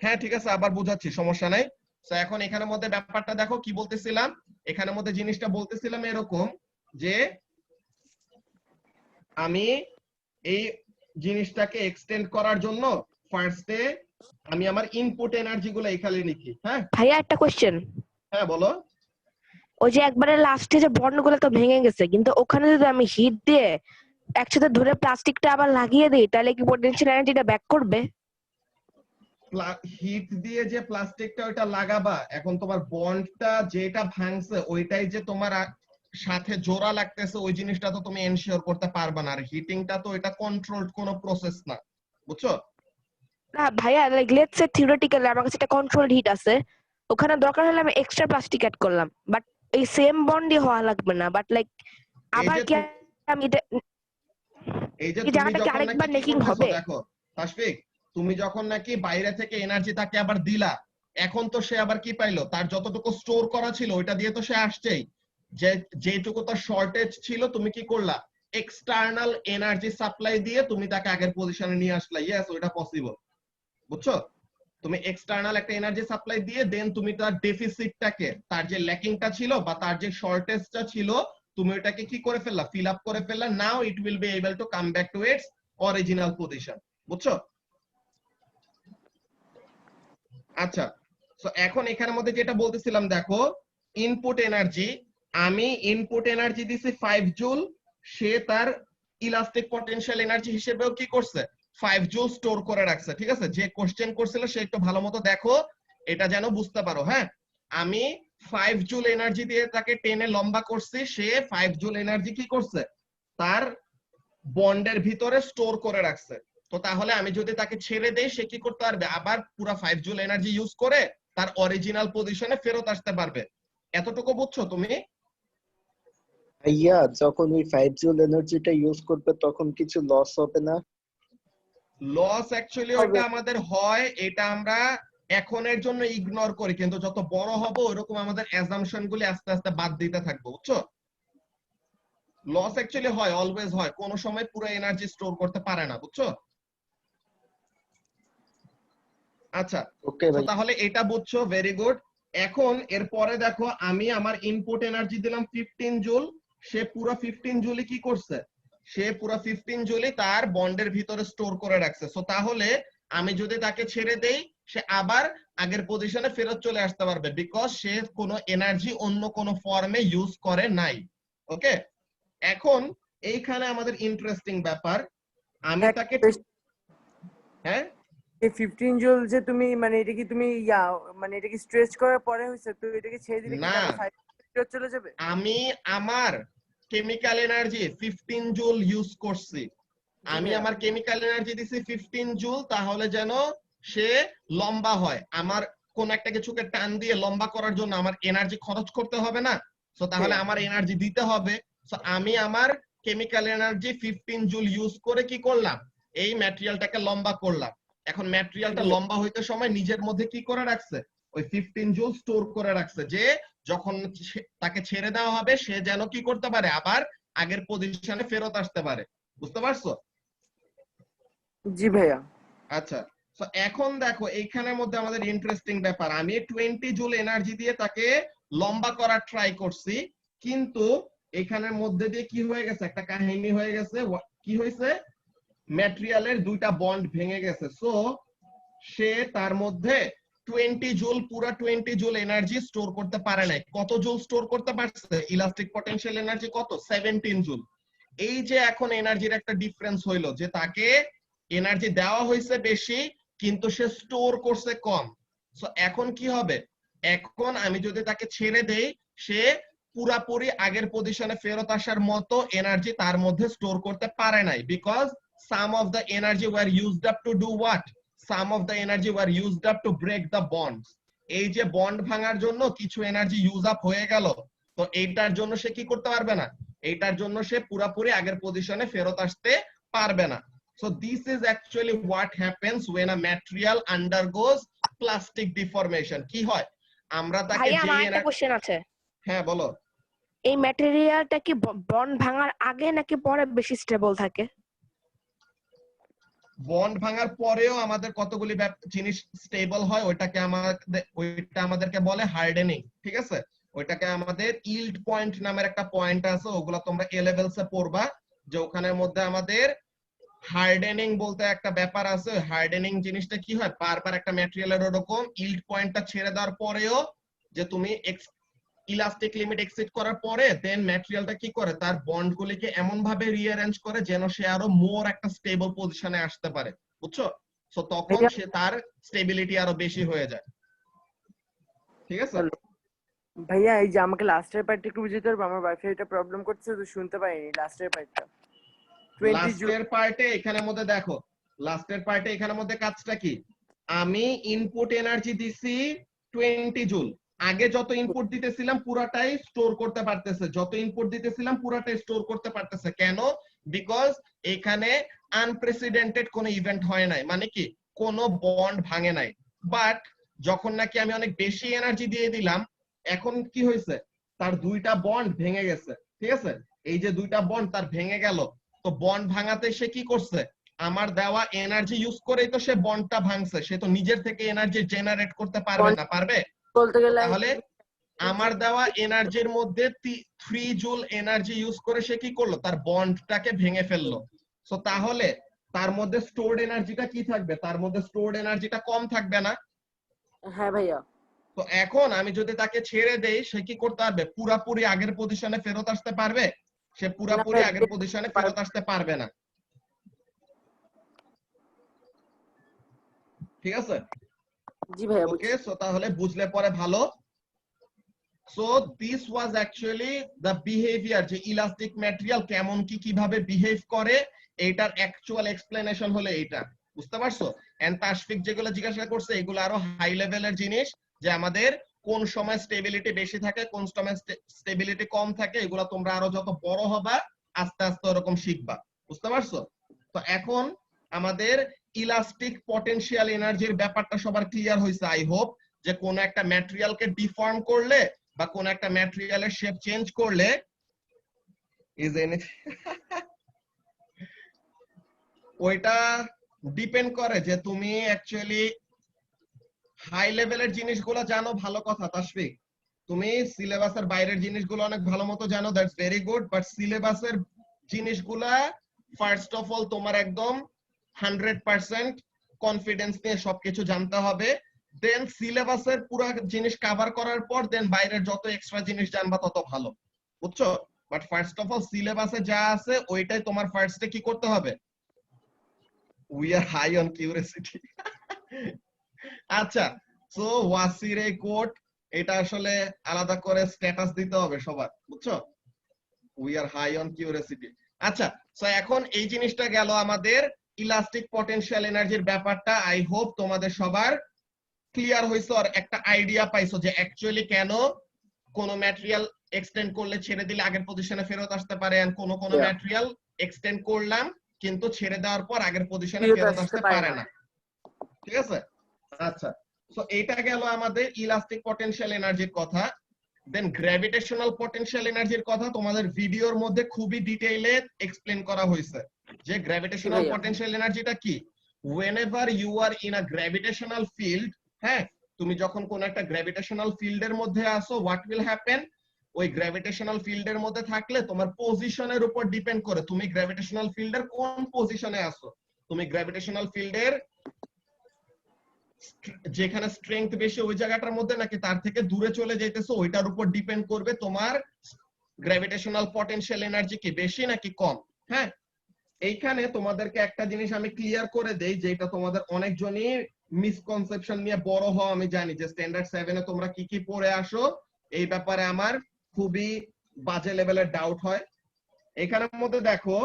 হ্যাঁ ঠিক আছে, আবার বুঝাচ্ছি, সমস্যা নাই। সো এখন এখানের মধ্যে ব্যাপারটা দেখো কি বলতেছিলাম, এখানের মধ্যে জিনিসটা বলতেছিলাম এরকম যে আমি এই জিনিসটাকে এক্সটেন্ড করার জন্য ফার্স্টে আমি আমার ইনপুট এনার্জি গুলো এখানে লিখি। হ্যাঁ ভাইয়া একটা কোশ্চেন, হ্যাঁ বলো। ওই যে একবারে লাস্টে যে বন্ড গুলো তো ভেঙে গেছে, কিন্তু ওখানে যদি আমি হিট দিয়ে একসাথে ধরে প্লাস্টিকটা আবার লাগিয়ে দিই, তাহলে কি পোটেনশিয়াল এনার্জিটা ব্যাক করবে? হিট দিয়ে যে প্লাস্টিকটা ওইটা লাগাবা, এখন তোমার বন্ডটা যেটা ভাঙছে ওইটাই যে তোমার সাথে জোড়া লাগতেছে, ওই জিনিসটা তো তুমি এনশিওর করতে পারবে না। আর হিটিংটা তো এটা কন্ট্রোলড কোনো প্রসেস না, বুঝছো? না ভাইয়া, লাইক লেটস সে থিওরিটিক্যালি আমার কাছে একটা কন্ট্রোলড হিট আছে, ওখানে দরকার হলে আমি এক্সট্রা প্লাস্টিক অ্যাড করলাম, বাট এই সেম বন্ডই হওয়া লাগবে না। বাট লাইক আবার কি আমি এই যে এই তুমি জায়গাটা কি যখন আরেকবার নাকি কি নেকিং করতেছো, হবে? দেখো তাশফিক, তুমি যখন নাকি বাইরে থেকে এনার্জি তাকে আবার দিলা, এখন তো সে আবার কি পাইলো, তার যতটুকু স্টোর করা ছিল ওইটা দিয়ে তো সে আসছেই। যে যেটুকু তার শর্টেজ ছিল, তুমি কি করলা, এক্সটার্নাল এনার্জি সাপ্লাই দিয়ে তুমি তাকে আগের পজিশনে নিয়ে আসলা। ইয়েস, ওইটা পসিবল, বুঝছো? তুমি এক্সটার্নাল একটা এনার্জি সাপ্লাই দিয়ে দেন তুমি তার ডেফিসিটটাকে, তার যে ল্যাকিংটা ছিল বা তার যে শর্টেজটা ছিল, তুমি ওটাকে কি করে ফেললা, ফিল আপ করে ফেললা। Now it will be able to come back to its original position, বুঝছো? আচ্ছা, সো এখন এখানের মধ্যে যেটা বলতেছিলাম, দেখো ইনপুট এনার্জি, আমি ইনপুট এনার্জি দিছি 5 জুল, সে তার ইলাস্টিক পটেনশিয়াল এনার্জি হিসেবেও কি করছে, 5 জুল স্টোর করে রাখছে। ঠিক আছে, যে কোশ্চেন করছিল সে একটু ভালো মতো দেখো, এটা যেন বুঝতে পারো। হ্যাঁ, আমি 5 জুল এনার্জি দিয়ে তাকে টেনে লম্বা করছি, সে 5 জুল এনার্জি কি করছে, তার বন্ডের ভিতরে স্টোর করে রাখছে। তো তাহলে আমি যদি তাকে ছেড়ে দেই সে কি করতে পারবে, আবার পুরো 5 জুল এনার্জি ইউজ করে তার অরিজিনাল পজিশনে ফেরত আসতে পারবে। এতটুকু বুঝছো তুমি? ভাইয়া যখন ওই 5 জুল এনার্জিটা ইউজ করবে তখন কিছু লস হবে না? লস অ্যাকচুয়ালি হবে। ওইটা আমাদের হয়, এটা আমরা এখনের জন্য ইগনোর করি, কিন্তু যত বড় হব ওরকম আমাদের অ্যাজাম্পশন গুলি আস্তে আস্তে বাদ দিতে থাকবো, বুঝছো? লস অ্যাকচুয়ালি হয়, অলওয়েজ হয়, কোনো সময় পুরো এনার্জি স্টোর করতে পারে না, বুঝছো? আচ্ছা, ওকে তো ভাই। তাহলে এটা বুঝছো, ভেরি গুড। এখন এরপরে দেখো আমি আমার ইনপুট এনার্জি দিলাম 15 জুল, সে পুরো 15 জুলই কি করছে, সে পুরো 15 জুলই তার বন্ডের ভিতরে স্টোর করে রাখছে। সো তাহলে আমি যদি তাকে ছেড়ে দেই সে আবার আগের পজিশনে ফেরত চলে আসতে পারবে, বিকজ সে কোনো এনার্জি অন্য কোনো ফর্মে ইউজ করে নাই। ওকে, এখন এইখানে আমাদের ইন্টারেস্টিং ব্যাপার, আমি তাকে, হ্যাঁ এই 15 জুল যে তুমি মানে এটা কি তুমি মানে এটা কি স্ট্রেচ করার পরে হইছে, তো এটা কি ছেড়ে দিলে কি না, আবার 5 ফেরত চলে যাবে? আমি আমার কেমিক্যাল এনার্জি 15 জুল ইউজ করছি, জি আমি ভাইয়া। আমার কেমিক্যাল এনার্জি দিছি 15 জুল, তাহলে যেন সে লম্বা হয়, আমার কোন একটা কিছুকে টান দিয়ে লম্বা করার জন্য আমার এনার্জি খরচ করতে হবে না? সো তাহলে আমার এনার্জি দিতে হবে। সো আমি আমার কেমিক্যাল এনার্জি 15 জুল ইউজ করে কি করলাম, এই ম্যাটেরিয়ালটাকে লম্বা করলাম। এখন ম্যাটেরিয়ালটা লম্বা হইতে সময় নিজের মধ্যে কি করে রাখছে, ওই 15 জুল স্টোর করে রাখছে, যে যখন তাকে ছেড়ে দেওয়া হবে সে যেন কি করতে পারে, আবার আগের পজিশনে ফেরত আসতে পারে। বুঝতে পারছো? জি ভাইয়া। আচ্ছা, তো এখন দেখো এইখানের মধ্যে আমাদের ইন্টারেস্টিং ব্যাপার, আমি 20 জুল এনার্জি দিয়ে তাকে লম্বা করার ট্রাই করছি, কিন্তু এখানের মধ্যে দিয়ে কি হয়ে গেছে, একটা কাহিনী হয়ে গেছে। কি হয়েছে, ম্যাটেরিয়ালের দুইটা বন্ড ভেঙে গেছে। সো সে তার মধ্যে 20 জুল, পুরো 20 জুল এনার্জি স্টোর করতে পারে নাই। কত জুল স্টোর করতে পারছে, ইলাস্টিক পটেনশিয়াল এনার্জি কত, 17 জুল। এই যে এখন এনার্জির একটা ডিফারেন্স হইলো, যে তাকে এনার্জি দেওয়া হয়েছে বেশি কিন্তু সে স্টোর করছে কম। সো এখন কি হবে, এখন আমি যদি তাকে ছেড়ে দেই সে পুরাপুরি আগের পজিশনে ফেরত আসার মতো এনার্জি তার মধ্যে স্টোর করতে পারে নাই, because some of the energy were used up to do what, some of the energy were used up to break the bonds. এই যে বন্ড ভাঙার জন্য কিছু এনার্জি ইউজ আপ হয়ে গেল, তো এইটার জন্য সে কি করতে পারবে না, এইটার জন্য সে পুরাপুরি আগের পজিশনে ফেরত আসতে পারবে না। So this is actually what happens when a material undergoes plastic deformation. কি হয়, আমরা তাকে ভাইয়া আমার যেই একটা কোশ্চেন আছে, হ্যাঁ বলো। এই ম্যাটেরিয়ালটা কি বন্ড ভাঙার আগে নাকি পরে বেশি স্টেবল থাকে? বন্ড ভাঙার পরেও আমাদের কতগুলি জিনিস স্টেবল হয়, ওইটা আমাদেরকে বলে হার্ডেনিং, ঠিক আছে? ওইটাকে আমাদের ইল্ড পয়েন্ট নামের একটা পয়েন্ট আছে, ওগুলা তোমরা এ লেভেলসে পড়বা, যে ওখানের মধ্যে আমাদের হার্ডেনিং বলতে একটা ব্যাপার আছে। হার্ডেনিং জিনিসটা কি হয়, বারবার একটা ম্যাটেরিয়ালের ওরকম ইল্ড পয়েন্টটা ছেড়ে দেওয়ার পরেও যে তুমি ইলাস্টিক লিমিট এক্সিড করার পরে দেন ম্যাটেরিয়ালটা কি করে, তার বন্ড গুলিকে এমন ভাবে রিঅ্যারেঞ্জ করে যেন সে আরো মোর একটা স্টেবল পজিশনে আসতে পারে, বুঝছো? সো তখন ভাইয়া সে তার স্টেবিলিটি আরো বেশি হয়ে যায়, ঠিক আছে? হ্যালো ভাইয়া, এই যে আমাকে লাস্টের পার্টটা একটু বুঝতে পারবো, আমার ওয়াইফাই এটা প্রবলেম করছে তো শুনতে পাইনি লাস্টের পার্টটা। 20 জুল লাস্টের পার্টে এখানের মধ্যে দেখো, লাস্টের পার্টে এখানের মধ্যে কাজটা কি, আমি ইনপুট এনার্জি দিছি 20 জুল, আগে যত ইনপুট দিতেছিলাম পুরাটাই স্টোর করতে পারতেছে, যত ইনপুট দিতেছিলাম পুরাটাই স্টোর করতে পারতেছে। কেন, বিকজ এখানে আনপ্রেসিডেন্টেড কোনো ইভেন্ট হয় নাই, মানে কি কোনো বন্ড ভাঙে নাই। বাট যখন নাকি আমি অনেক বেশি এনার্জি দিয়ে দিলাম, এখন কি হয়েছে, তার দুইটা বন্ড ভেঙে গেছে, ঠিক আছে? এই যে দুইটা বন্ড তার ভেঙে গেল, তো বন্ড ভাঙাতে সে কি করছে, আমার দেওয়া এনার্জি ইউজ করেই তো সে বন্ডটা ভাঙছে, সে তো নিজের থেকে এনার্জি জেনারেট করতে পারবে না, পারবে? বলতে গেলে তাহলে আমার দেওয়া এনার্জির মধ্যে 3 জুল এনার্জি ইউজ করে সে কি করলো, তার বন্ডটাকে ভেঙে ফেললো। সো তাহলে তার মধ্যে স্টোরড এনার্জিটা কি থাকবে, তার মধ্যে স্টোরড এনার্জিটা কম থাকবে না? হ্যাঁ ভাইয়া। তো এখন আমি যদি তাকে ছেড়ে দেই সে কি করতে পারবে, পুরাপুরি আগের পজিশনে ফেরত আসতে পারবে? সে পুরাপুরি না, আগের পজিশনে ফেরত আসতে পারবে না, ঠিক আছে? জি ভাইয়া ওকে, বুঝছি। সো তাহলে বুঝলে পরে ভালো। So this was actually the behaviour, যে ইলাস্টিক ম্যাটেরিয়াল কেমন কি কিভাবে বিহেভ করে, এইটার অ্যাকচুয়াল এক্সপ্লেনেশন হলো এইটা। বুঝতে পারছো? এন্ড তাশফিক যেগুলো জিজ্ঞাসা করছে এগুলো আরো হাই লেভেলের জিনিস, যে আমাদের কোন সময় স্টেবিলিটি বেশি থাকে, কোন সময় স্টেবিলিটি কম থাকে, এগুলো তোমরা আরো যত বড় হবা আস্তে আস্তে ওরকম শিখবা। বুঝতে পারছো? তো এখন আমাদের ইলাস্টিক পটেনশিয়াল এনার্জির ব্যাপারটা সবার ক্লিয়ার হয়েছে আই হোপ, যে কোন একটা ম্যাটেরিয়ালকে ডিফর্ম করলে বা কোন একটা ম্যাটেরিয়ালের শেপ চেঞ্জ করলে ইজ ওইটা ডিপেন্ড করে যে তুমি অ্যাকচুয়ালি হাই লেভেলের জিনিসগুলো জানো, ভালো কথা তাশফিক। তুমি সিলেবাসের বাইরের জিনিসগুলো অনেক ভালো মতো জানো, দ্যাটস ভেরি গুড, বাট সিলেবাসের জিনিসগুলা ফার্স্ট অফ অল তোমার একদম 100% কনফিডেন্স নিয়ে সবকিছু জানতে হবে। দেন সিলেবাসের পুরো জিনিস কভার করার পর দেন বাইরের যত এক্সট্রা জিনিস জানবা তত ভালো। বুঝছো? বাট ফার্স্ট অফ অল সিলেবাসে যা আছে ওইটাই তোমার ফার্স্টে কি করতে হবে। We are high on curiosity. আচ্ছা, সো ওয়াসির এই কোট, এটা আসলে আলাদা করে স্ট্যাটাস দিতে হবে সবার। বুঝছো? We are high on curiosity. আচ্ছা, সো এখন এই জিনিসটা গেল আমাদের ইলাস্টিক পটেনশিয়াল এনার্জির ব্যাপারটা। আই হোপ তোমাদের সবার ক্লিয়ার হইছে আর একটা আইডিয়া পাইছো যে অ্যাকচুয়ালি কেন কোন ম্যাটেরিয়াল এক্সটেন্ড করলে ছেড়ে দিলে আগের পজিশনে ফেরত আসতে পারে, আর কোন কোন ম্যাটেরিয়াল এক্সটেন্ড করলাম কিন্তু ছেড়ে দেওয়ার পর আগের পজিশনে ফেরত আসতে পারে না। ঠিক আছে? আচ্ছা, সো এটা গেল আমাদের ইলাস্টিক পটেনশিয়াল এনার্জির কথা। দেন গ্র্যাভিটেশনাল পটেনশিয়াল এনার্জির কথা তোমাদের ভিডিওর মধ্যে খুবই ডিটেইলে এক্সপ্লেন করা হয়েছে যে গ্র্যাভিটেশনাল পটেনশিয়াল এনার্জিটা কি। whenever you are in a gravitational field, হ্যাঁ, তুমি যখন কোন একটা গ্র্যাভিটেশনাল ফিল্ডের মধ্যে আসো, হোয়াট উইল হ্যাপেন, ওই গ্র্যাভিটেশনাল ফিল্ডের মধ্যে থাকলে তোমার পজিশনের উপর ডিপেন্ড করে তুমি গ্র্যাভিটেশনাল ফিল্ডের কোন পজিশনে আসো। তুমি গ্র্যাভিটেশনাল ফিল্ডের যেখানে স্ট্রেংথ বেশি ওই জায়গাটার মধ্যে নাকি তার থেকে দূরে চলে যাইতেছো, ওইটার উপর ডিপেন্ড করবে তোমার গ্র্যাভিটেশনাল পটেনশিয়াল এনার্জি কি বেশি নাকি কম। হ্যাঁ, এইখানে তোমাদেরকে একটা জিনিস আমি ক্লিয়ার করে দেই, যেটা তোমাদের অনেকজনই মিসকনসেপশন নিয়ে বড় হও। আমি জানি যে স্ট্যান্ডার্ড 7 এ তোমরা কি কি পড়ে আসো, এই ব্যাপারে আমার খুবই বাজে লেভেলের ডাউট হয়। এখানের মধ্যে দেখো,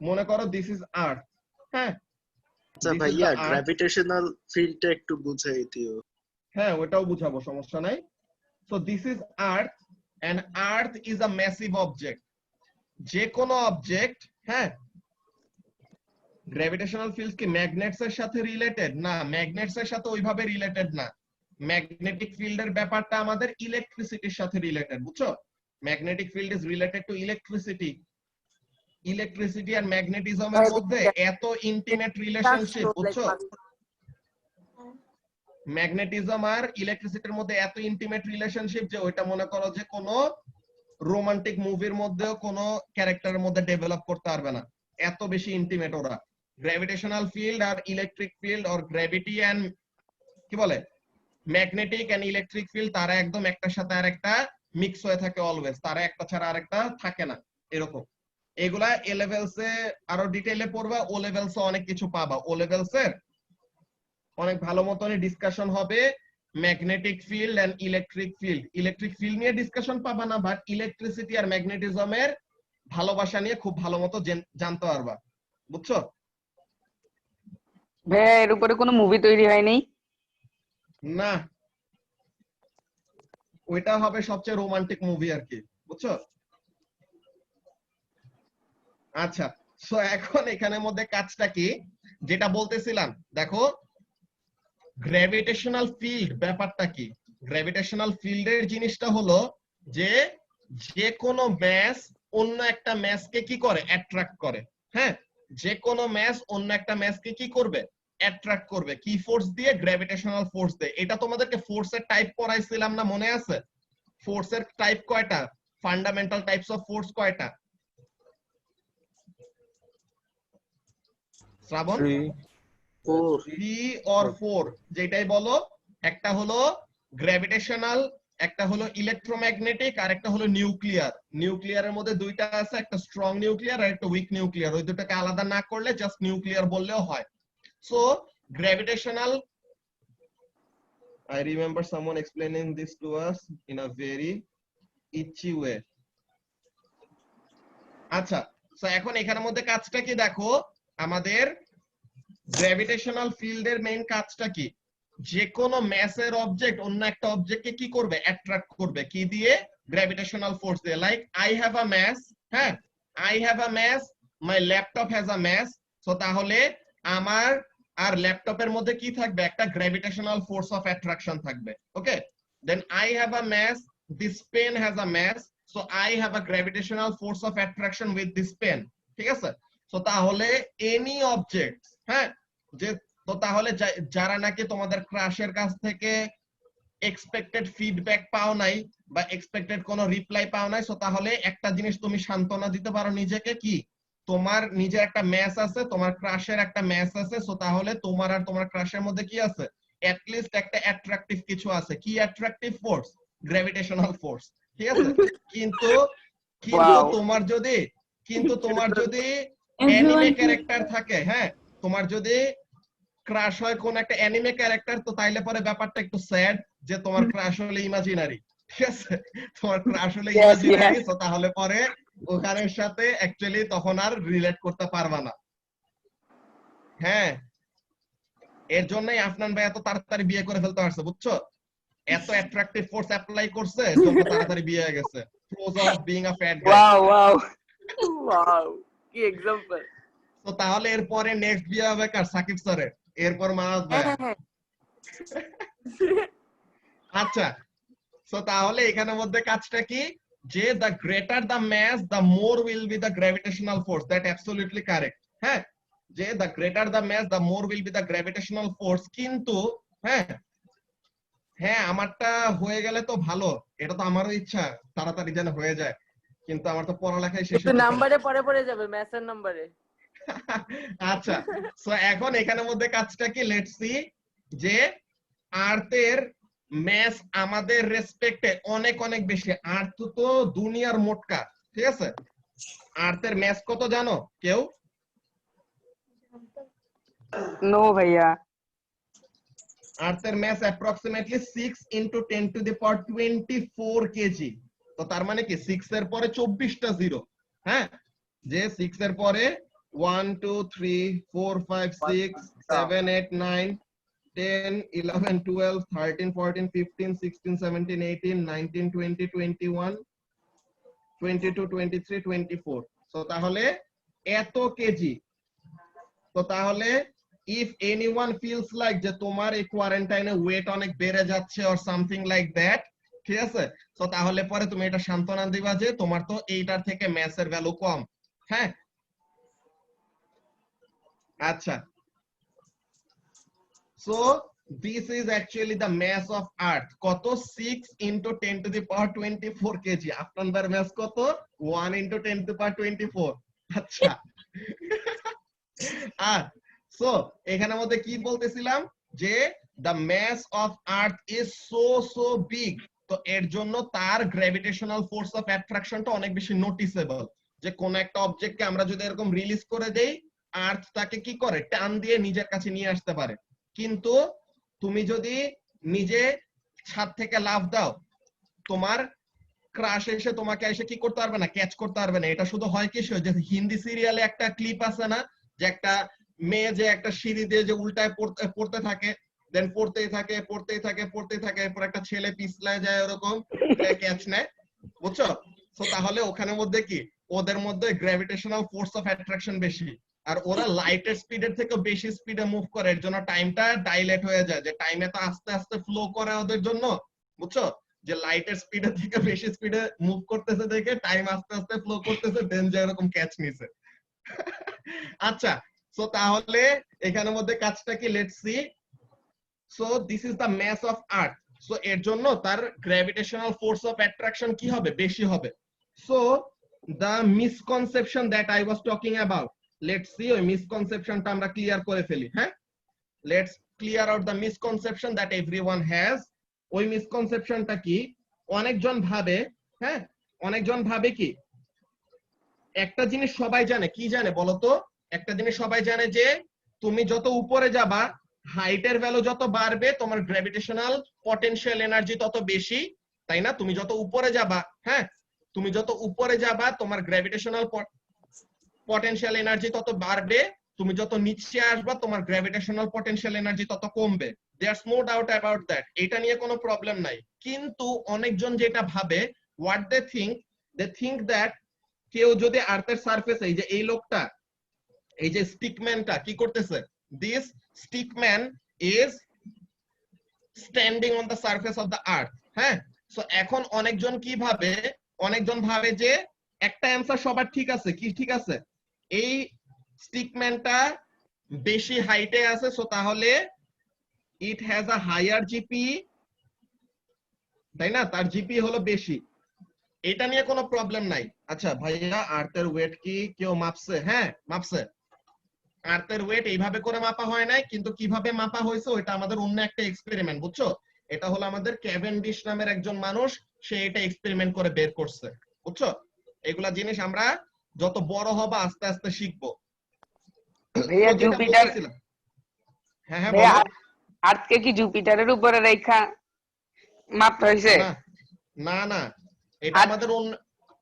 মনে করো দিস ইজ আর্থ। হ্যাঁ, আচ্ছা ভাইয়া, গ্র্যাভিটেশনাল ফিল্ডটা একটু বুঝাই দিও। হ্যাঁ, ওটাও বুঝাবো, সমস্যা নাই। So this is earth and earth is a massive object. যে কোনো অবজেক্ট, হ্যাঁ, গ্র্যাভিটেশনাল ফিল্ড কি ম্যাগনেটস এর সাথে রিলেটেড? না, ম্যাগনেটস এর সাথে ওইভাবে রিলেটেড না। ম্যাগনেটিক ফিল্ডের ব্যাপারটা আমাদের ইলেকট্রিসিটির সাথে রিলেটেড। বুঝছো? Magnetic field is related to electricity. Electricity আর ম্যাগনেটিজমের মধ্যে এত ইন্টিমেট রিলেশনশিপ। বুঝছো? ম্যাগনেটিজম আর ইলেকট্রিসিটির মধ্যে এত ইন্টিমেট রিলেশনশিপ যে ওইটা মনে করো যে কোনো রোমান্টিক মুভির মধ্যেও কোনো ক্যারেক্টারের মধ্যে ডেভেলপ করতে পারবে না, এত বেশি ইন্টিমেট ওরা। গ্র্যাভিটেশনাল ফিল্ড আর ইলেকট্রিক ফিল্ড আর গ্র্যাভিটি এন্ড কি বলে ম্যাগনেটিক এন্ড ইলেকট্রিক ফিল্ড, তারা একদম একটার সাথে আরেকটা মিক্স হয়ে থাকে অলওয়েজ, তারা একটা ছাড়া আরেকটা থাকে না এরকম। এগুলা এ লেভেলসে আরো ডিটেইলে পড়বা, ও লেভেলসে অনেক কিছু পাবা। ও লেভেলসের অনেক ভালো মতনই ডিসকাশন হবে magnetic field and electric field. Electric field নিয়ে ডিসকাশন পাবা না, বাট ইলেকট্রিসিটি আর ম্যাগনেটিজমের ভালোবাসা নিয়ে খুব ভালো মতো জানতে পারবা। বুঝছো? ভাইয়া, এর উপরে কোনো মুভি তৈরি হয়নি? না, ওইটা হবে সবচেয়ে রোমান্টিক মুভি আর কি। বুঝছো? আচ্ছা, সো এখন এখানের মধ্যে কাজটা কি যেটা বলতেছিলাম, দেখো গ্র্যাভিটেশনাল ফিল্ড ব্যাপারটা কি। গ্র্যাভিটেশনাল ফিল্ডের জিনিসটা হলো যে যে কোনো ম্যাস অন্য একটা ম্যাসকে কি করে, অ্যাট্রাক্ট করে। হ্যাঁ, যে কোনো ম্যাস অন্য একটা ম্যাসকে কি করবে, অ্যাট্রাক্ট করবে। কি ফোর্স দিয়ে? গ্র্যাভিটেশনাল ফোর্স দিয়ে। এটা তোমাদেরকে ফোর্সের টাইপ পড়াইছিলাম না, মনে আছে? ফোর্সের টাইপ কয়টা, ফান্ডামেন্টাল টাইপস অফ ফোর্স কয়টা? শ্রাবণ, 3 or 4 যেটাই বলো। একটা হলো গ্র্যাভিটেশনাল, একটা হলো ইলেকট্রোম্যাগনেটিক, আর একটা হলো নিউক্লিয়ার। নিউক্লিয়ারের মধ্যে দুইটা আছে, একটা স্ট্রং নিউক্লিয়ার আর একটা উইক নিউক্লিয়ার। ওই দুটাকে আলাদা না করলে জাস্ট নিউক্লিয়ার বললেও হয়। So gravitational I remember someone explaining this to us in a very itchy way. আচ্ছা, সো এখন এখানের মধ্যে কাজটা কি দেখো, আমাদের গ্র্যাভিটেশনাল ফিল্ডের মেইন কাজটা কি, যে কোনো ম্যাসের অবজেক্ট অন্য একটা অবজেক্টকে কি করবে, অ্যাট্রাক্ট করবে, কি দিয়ে, গ্র্যাভিটেশনাল ফোর্স দিয়ে। Like I have a mass, হ্যাঁ, I have a mass, my laptop has a mass. So তাহলে আমার আর ল্যাপটপের মধ্যে কি থাকবে, একটা গ্র্যাভিটেশনাল ফোর্স অফ অ্যাট্রাকশন থাকবে। Okay, then I have a mass, this pen has a mass, so I have a gravitational force of attraction with this pen. ঠিক আছে, সো তাহলে এনি অবজেক্ট, হ্যাঁ, যে তো তাহলে যারা নাকি তোমাদের ক্রাশের কাছ থেকে এক্সপেক্টেড ফিডব্যাক পাও নাই বা এক্সপেক্টেড কোনো রিপ্লাই পাও নাই, সো তাহলে একটা জিনিস তুমি সান্ত্বনা দিতে পারো নিজেকে, কি তোমার নিজের একটা ম্যাচ আছে, তোমার ক্রাশের একটা ম্যাচ আছে, সো তাহলে তোমার আর তোমার ক্রাশের মধ্যে কি আছে, এট লিস্ট একটা অ্যাট্রাকটিভ কিছু আছে। কি অ্যাট্রাকটিভ ফোর্স? Gravitational force. ঠিক আছে, কিন্তু তোমার যদি অ্যানিমে ক্যারেক্টার থাকে, হ্যাঁ, তোমার যদি ক্রাশ হয় কোন একটা অ্যানিমে ক্যারেক্টার, তো তাইলে পরে ব্যাপারটা একটু স্যাড যে তোমার ক্রাশ হলে ইমাজিনারি। ঠিক আছে, তোমার ক্রাশ হলে ইমাজিনারি, তো তাহলে পরে ওখানের সাথে অ্যাকচুয়ালি তখন আর রিলেট করতে পারবা না। হ্যাঁ, এর জন্যই আফনান ভাই এত তাড়াতাড়ি বিয়ে করে ফেলতে পারছে, বুঝছো, এত অ্যাট্রাকটিভ ফোর্স অ্যাপ্লাই করছে, জন্য তাড়াতাড়ি বিয়ে হয়ে গেছে। Pros of being a fat guy. Wow wow wow, কি এক্সাম্পল। তো তাহলে এরপরে নেক্সট বিয়ে হবে কার? সাকিব স্যারের, এরপর মানাজ ভাই। আচ্ছা, সো তাহলে এখানের মধ্যে কাজটা কি, যে the greater the mass the more will be the gravitational force, that absolutely correct। হ্যাঁ, যে the greater the mass the more will be the gravitational force, কিন্তু হ্যাঁ হ্যাঁ আমারটা হয়ে গেলে তো ভালো, এটা তো আমারও ইচ্ছা তাড়াতাড়ি যেন হয়ে যায়, কিন্তু আমার তো পড়ালেখাই শেষ হচ্ছে না। নাম্বারে পরে যাবে, ম্যাথের নাম্বারে। আচ্ছা, সো এখন এখানের মধ্যে কাজটা কি, লেটস সি, যে আর্থের ম্যাস আমাদের রেসপেক্টে অনেক অনেক বেশি। আর্থ তো দুনিয়ার মোটকা, ঠিক আছে, আর্থের ম্যাস কত জানো কেউ? নো ভাইয়া। আর্থের ম্যাস অ্যাপ্রক্সিমেটলি 6 × 10⁻24 কেজি। তো তার মানে কি 6 এর পরে 24টা জিরো, হ্যাঁ, যে 6 এর পরে 1 2 3 4 5 6 7 8 9 10 11 12 13 14 15 16 17 18 19 20 21 22 23 24। সো তাহলে এত কেজি। তো তাহলে if anyone feels like যে তোমার এই কোয়ারেন্টাইনে ওয়েট অনেক বেড়ে যাচ্ছে or something like that, ঠিক আছে, তো তাহলে পরে তুমি এটা সান্ত্বনা দিবা যে তোমার তো এইটার থেকে ম্যাসের ভ্যালু কম। হ্যাঁ, আচ্ছা, so this is actually the mass of earth, কত? 6 × 10⁻24 কেজি। আপনাদের ম্যাস কত? 1 × 10⁻24। আচ্ছা, আর সো এখানের মধ্যে কি বলতেছিলাম, যে the mass of earth is so big, তো এর জন্য তার গ্র্যাভিটেশনাল ফোর্স অফ অ্যাট্রাকশনটা অনেক বেশি নোটিসেবল। যে কোন একটা অবজেক্টকে আমরা যদি এরকম রিলিজ করে দেই, আর্থ তাকে কি করে, টান দিয়ে নিজের কাছে নিয়ে আসতে পারে। কিন্তু তুমি যদি নিজে ছাদ থেকে লাফ দাও, তোমার ক্রাশ এসে তোমাকে এসে কি করতে পারবে না, ক্যাচ করতে পারবে না। এটা শুধু হয় কি, যে হিন্দি সিরিয়ালে একটা ক্লিপ আছে না, যে একটা মেয়ে যে একটা সিঁড়ি দিয়ে যে উল্টায় পড়তে থাকে, দেন পড়তেই থাকে, এরপর একটা ছেলে পিছলায় যায়, ওরকম ক্যাচ নেয়, বুঝছো? তো তাহলে ওখানের মধ্যে কি, ওদের মধ্যে গ্র্যাভিটেশনাল ফোর্স অফ অ্যাট্রাকশন বেশি, আর ওরা লাইটের স্পিডের থেকে বেশি স্পিডে মুভ করে, এর জন্য টাইমটা ডাইলেট হয়ে যায়, যে টাইমে তো আস্তে আস্তে ফ্লো করে ওদের জন্য, বুঝছো, যে লাইটের স্পিডের থেকে বেশি স্পিডে মুভ করতেছে দেখে টাইম আস্তে আস্তে ফ্লো করতেছে, দেন যে এরকম ক্যাচ নিছে। আচ্ছা, সো তাহলে এখানের মধ্যে কাজটা কি, let's see. So this is the mass of earth, so এর জন্য তার গ্র্যাভিটেশনাল ফোর্স অফ অ্যাট্রাকশন কি হবে, বেশি হবে। So the misconception that I was talking about, let's see, ওই মিসকনসেপশনটা আমরা ক্লিয়ার করে ফেলি। হ্যাঁ, let's clear out the misconception that everyone has. ওই মিসকনসেপশনটা কি, অনেকজন ভাবে, হ্যাঁ, অনেকজন ভাবে কি, একটা জিনিস সবাই জানে, কি জানে বলতো, একটা জিনিস সবাই জানে, যে তুমি যত উপরে যাবা হাইটের ভ্যালু যত বাড়বে তোমার গ্র্যাভিটেশনাল পটেনশিয়াল এনার্জি তত বেশি, তাই না? তুমি যত উপরে যাবা, হ্যাঁ, তুমি যত উপরে যাবা তোমার গ্র্যাভিটেশনাল পটেনশিয়াল এনার্জি তত বাড়বে, তুমি যত নিচে আসবা তোমার গ্র্যাভিটেশনাল পটেনশিয়াল এনার্জি তত কমবে। There's no doubt about that, এটা নিয়ে কোনো প্রবলেম নাই। কিন্তু অনেকজন যেটা ভাবে, হোয়াট দে থিংক দ্যাট কেউ যদি আর্থের সারফেসে, এই যে এই লোকটা, এই যে স্টিকম্যানটা কি করতেছে, this stickman is standing on the surface of the আর্থ, হ্যাঁ। সো এখন অনেকজন কি ভাবে, অনেকজন ভাবে যে একটা অ্যান্সার সবার ঠিক আছে, কি ঠিক আছে, এই স্টিকম্যানটা বেশি হাইটে আছে, সো তাহলে it has a higher GP, তাই না, তার জিপি হলো বেশি। এটা নিয়ে কোনো প্রবলেম নাই। আচ্ছা ভাইয়া, আর্থের ওয়েট কি কেউ মাপছে? হ্যাঁ মাপছে। আর্থের ওয়েট এইভাবে করে মাপা হয় নাই, কিন্তু কিভাবে মাপা হয়েছে ওইটা আমাদের অন্য একটা এক্সপেরিমেন্ট, বুঝছো? এটা হলো আমাদের ক্যাভেন্ডিশ নামের একজন মানুষ, সে এটা এক্সপেরিমেন্ট করে বের করছে, বুঝছো? এগুলা জিনিস আমরা যত বড় হব আস্তে আস্তে শিখবো। ভাইয়া তো যেটা জুপিটার, বলতেছিলাম, হ্যাঁ হ্যাঁ ভাইয়া বলো। আর্থকে কি জুপিটারের উপরে রেখা মাপতে হয়েছে? না না না, এটা আমাদের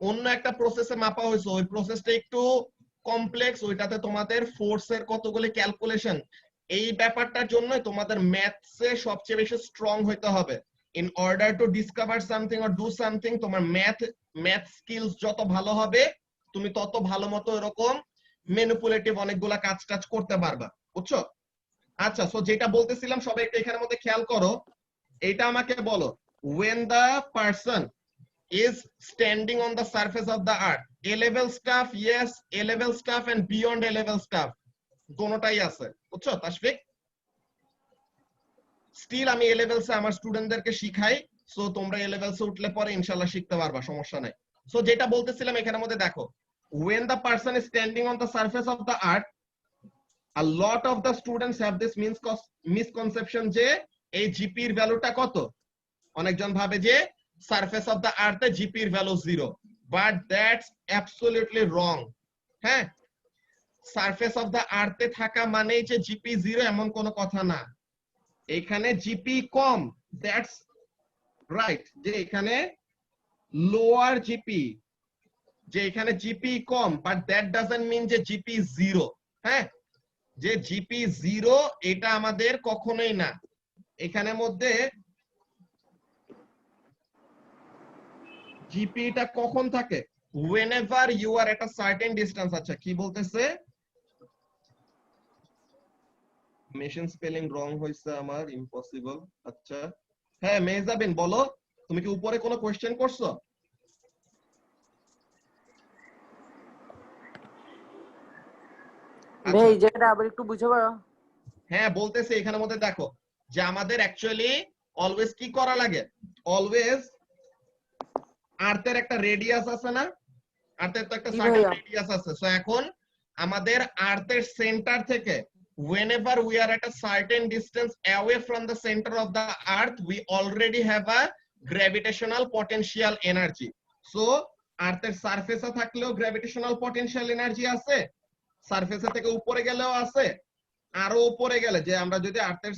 অন্য একটা প্রসেসে মাপা হয়েছে। ওই প্রসেসটা একটু কমপ্লেক্স, ওইটাতে তোমাদের ফোর্সের কতগুলি ক্যালকুলেশন, এই ব্যাপারটার জন্য তোমাদের ম্যাথসে সবচেয়ে বেশি স্ট্রং হইতে হবে। In order to discover something or do something, তোমার ম্যাথ স্কিলস যত ভালো হবে তুমি তত ভালো মতো এরকম ম্যানিপুলেটিভ অনেকগুলা কাজ টাজ করতে পারবা, বুঝছো? আচ্ছা, সো যেটা বলতেছিলাম সবাই একটু এখানের মধ্যে খেয়াল করো, এটা আমাকে বলো, when the person is standing on the surface of the earth, A level stuff, yes, A level stuff and beyond A level stuff দোনোটাই আছে, বুঝছো তাশফিক? স্টিল আমি A levels এ আমার স্টুডেন্টদেরকে শিখাই, সো তোমরা A levels এ উঠলে পরে ইনশাআল্লাহ শিখতে পারবা, সমস্যা নাই। সো যেটা বলতেছিলাম এখানের মধ্যে দেখো, when the person is standing on the surface of the earth, a lot of the students have this misconception যে এই জিপি এর ভ্যালুটা কত, অনেকজন ভাবে যে সারফেস অফ দ্য আর্থ এ জিপি এর value 0, but that's absolutely wrong. হ্যাঁ, সারফেস অফ দ্য আর্থ এ থাকা মানেই যে জিপি 0 এমন কোনো কথা না। এখানে জিপি কম, দ্যাটস রাইট, যে এখানে লোয়ার জিপি, যে এখানে জিপি কম, বাট দ্যাট ডাজন্ট মিন যে জিপি 0। হ্যাঁ, যে জিপি 0 এটা আমাদের কখনোই না। এখানে মধ্যে জিপিটা কখন থাকে, whenever you are at a certain distance। আচ্ছা কি বলতেছে, মেশিন স্পেলিং রং হইছে আমার, ইম্পসিবল। আচ্ছা হ্যাঁ মেহজাবিন বলো, তুমি কি উপরে কোনো কোশ্চেন করছো? ভাই যেটা আবার একটু বুঝে পারো। হ্যাঁ বলতেছে, এখানের মধ্যে দেখো যে আমাদের অ্যাকচুয়ালি অলওয়েজ কি করা লাগে, অলওয়েজ আর্থের একটা রেডিয়াস আছে না, আর্থের তো একটা সার্টেন রেডিয়াস আছে। সো এখন আমাদের আর্থের সেন্টার থেকে whenever we are at a certain distance away from the center of the earth, we already have a gravitational potential energy. So আর্থের সারফেসে থাকলেও গ্র্যাভিটেশনাল পটেনশিয়াল এনার্জি আছে, সারফেসে থেকে উপরে গেলেও আছে, আরো উপরে গেলে যে আমরা যদি আর্থের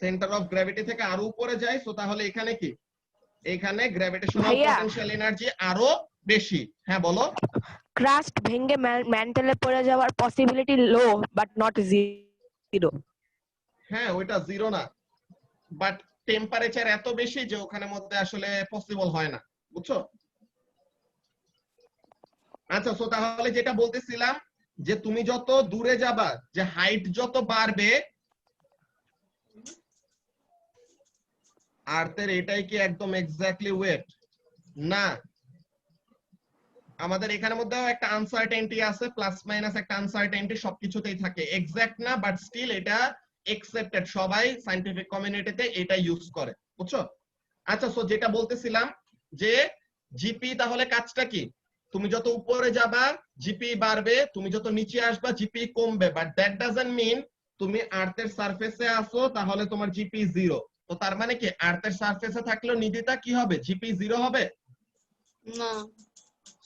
সেন্টার অফ গ্র্যাভিটি থেকে আরো উপরে যাই, সো তাহলে এখানে কি, এখানে গ্র্যাভিটেশনাল পটেনশিয়াল এনার্জি আরো বেশি। হ্যাঁ বলো। ক্রাস্ট ভেঙে ম্যান্টেলে পড়ে যাওয়ার পসিবিলিটি লো বাট নট 0। হ্যাঁ ওইটা 0 না, বাট টেম্পারেচার এত বেশি যে ওখানে মধ্যে আসলে পসিবল হয় না, বুঝছো? আচ্ছা সো তাহলে যেটা বলতেছিলাম যে তুমি যত দূরে যাবা, যে হাইট যত বাড়বে, আর্থের এটাই কি একদম এক্স্যাক্টলি ওয়েট না, আমাদের এখানের মধ্যেও একটা আনসার্টেনিটি আছে, প্লাস মাইনাস একটা আনসার্টেনিটি সবকিছুতেই থাকে, এক্সাক্ট না বাট স্টিল এটা একসেপ্টেড, সবাই সায়েন্টিফিক কমিউনিটিতে এটা ইউজ করে, বুঝছো? আচ্ছা সো যেটা বলতেছিলাম যে জিপি তাহলে কাজটা কি, তুমি যত উপরে যাবা জিপি বাড়বে, তুমি যত নিচে আসবা জিপি কমবে, বাট দ্যাট ডাজন্ট মিন তুমি আর্থের সারফেসে আসো তাহলে তোমার জিপি 0। তো তার মানে কি আর্থের সারফেসে থাকলেও নিদিতা কি হবে, জিপি 0 হবে না।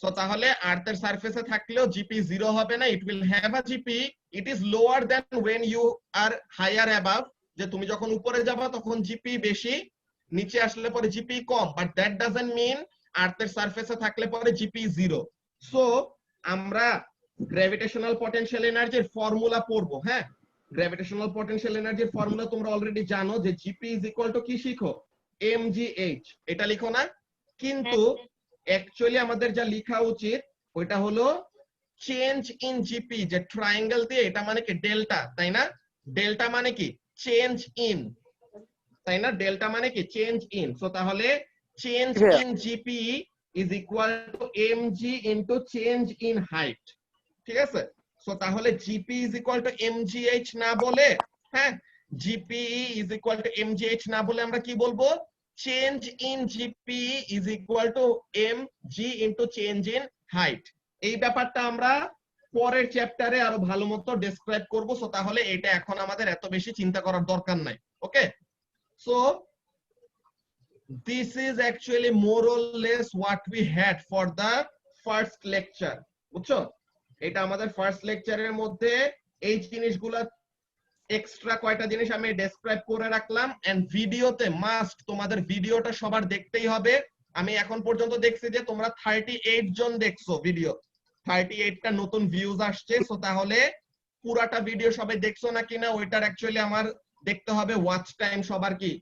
সো তাহলে আর্থের সারফেসে থাকলেও জিপি 0 হবে না, it will have a GP, it is lower than when you are higher above, যে তুমি যখন উপরে যাবা তখন জিপি বেশি, নিচে আসলে পরে জিপি কম, বাট দ্যাট ডাজন্ট মিন আর্থের সারফেসে থাকলে পরে জিপি 0। সো আমরা গ্র্যাভিটেশনাল পটেনশিয়াল এনার্জির ফর্মুলা পড়বো। হ্যাঁ, গ্র্যাভিটেশনাল পটেনশিয়াল এনার্জির ফর্মুলা তোমরা অলরেডি জানো যে জিপি ইজ ইকুয়াল টু কি শিখো, mgh, এটা লিখো না? কিন্তু অ্যাকচুয়ালি আমাদের যা লেখা উচিত ওইটা হলো চেঞ্জ ইন জিপি, যে ট্রায়াঙ্গেল দিয়ে এটা মানে কি ডেল্টা, তাই না? ডেল্টা মানে কি চেঞ্জ ইন, তাই না? ডেল্টা মানে কি চেঞ্জ ইন। সো তাহলে change in GP is equal to mg into change in height. ঠিক আছে? সো তাহলে GP is equal to mgh না বলে, হ্যাঁ, GP is equal to mgh না বলে আমরা কি বলবো, change in GP is equal to mg into change in height. এই ব্যাপারটা আমরা পরের চ্যাপ্টারে আরো ভালো মতো ডেসক্রাইব করব। সো তাহলে এটা এখন আমাদের এত বেশি চিন্তা করার দরকার নাই। ওকে, so this is actually more or less what we had for the first lecture, বুঝছো? এটা আমাদের ফার্স্ট লেকচারের মধ্যে এই জিনিসগুলা এক্সট্রা কয়টা জিনিস আমি ডেসক্রাইব করে রাখলাম। এন্ড ভিডিওতে মাস্ট তোমাদের ভিডিওটা সবার দেখতেই হবে। আমি এখন পর্যন্ত দেখছি যে তোমরা 38 জন দেখছো ভিডিও, 38টা নতুন ভিউজ আসছে। সো তাহলে পুরাটা ভিডিও সবাই দেখছো না কিনা ওইটার অ্যাকচুয়ালি আমার দেখতে হবে ওয়াচ টাইম সবার কি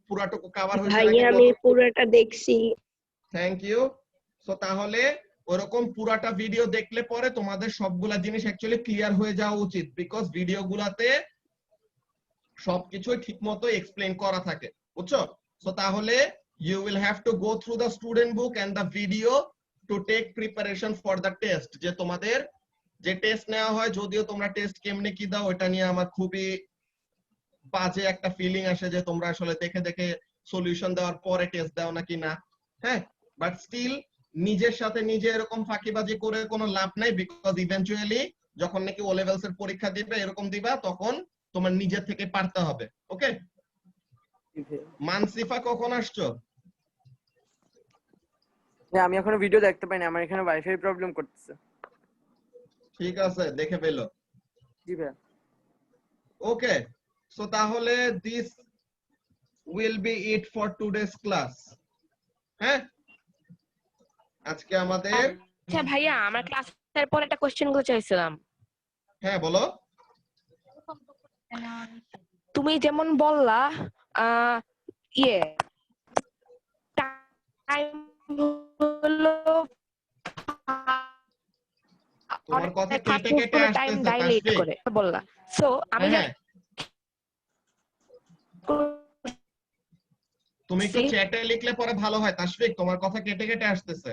পুরাটুকু কভার হয়েছে নাকি। ভাইয়া আমি পুরোটা দেখছি। Thank you. সো তাহলে ওরকম পুরাটা ভিডিও দেখলে পরে তোমাদের সবগুলা জিনিস অ্যাকচুয়ালি ক্লিয়ার হয়ে যাওয়া উচিত, বিকজ ভিডিওগুলাতে সবকিছু ঠিকমতো এক্সপ্লেইন করা থাকে, বুঝছো? সো তাহলে you will have to go through the student book and the video to take preparation for the test, যে তোমাদের যে টেস্ট নেওয়া হয়, যদিও তোমরা টেস্ট কেমনে কি দাও ওটা নিয়ে আমার খুবই বাজে একটা ফিলিং আসে যে তোমরা আসলে দেখে দেখে সলিউশন দেওয়ার পরে টেস্ট দাও নাকি না। হ্যাঁ, বাট স্টিল নিজের সাথে নিজে এরকম ফাঁকিবাজি করে কোনো লাভ নাই, বিকজ ইভেন্চুয়ালি যখন নাকি ও লেভেলস এর পরীক্ষা দিবে এরকম দিবা তখন তোমার নিজের থেকে পারতে হবে। ওকে, মানসিফা কখন আসছো? আমি এখনো ভিডিও দেখতে পাইনি, আমার এখানে ওয়াইফাই প্রবলেম করতেছে। ঠিক আছে, দেখে পেলো। জি ভাই। ওকে, সো তাহলে this will be it for today's class. হ্যাঁ, আজকে আমাদের আচ্ছা ভাইয়া, আমার ক্লাসের পর একটা কোশ্চেন গুলো চাইছিলাম। হ্যাঁ বলো। তুমি যেমন বললা ইয়ে টাইম হলো তোমার কথা কেটে কেটে টাইম আসতেছে ডাইলেট তাসফিক। করে বললা। সো আমি হ্যাঁ, তুমি একটু চ্যাটে লিখলে পরে ভালো হয় তাসফিক, তোমার কথা কেটে কেটে আসতেছে।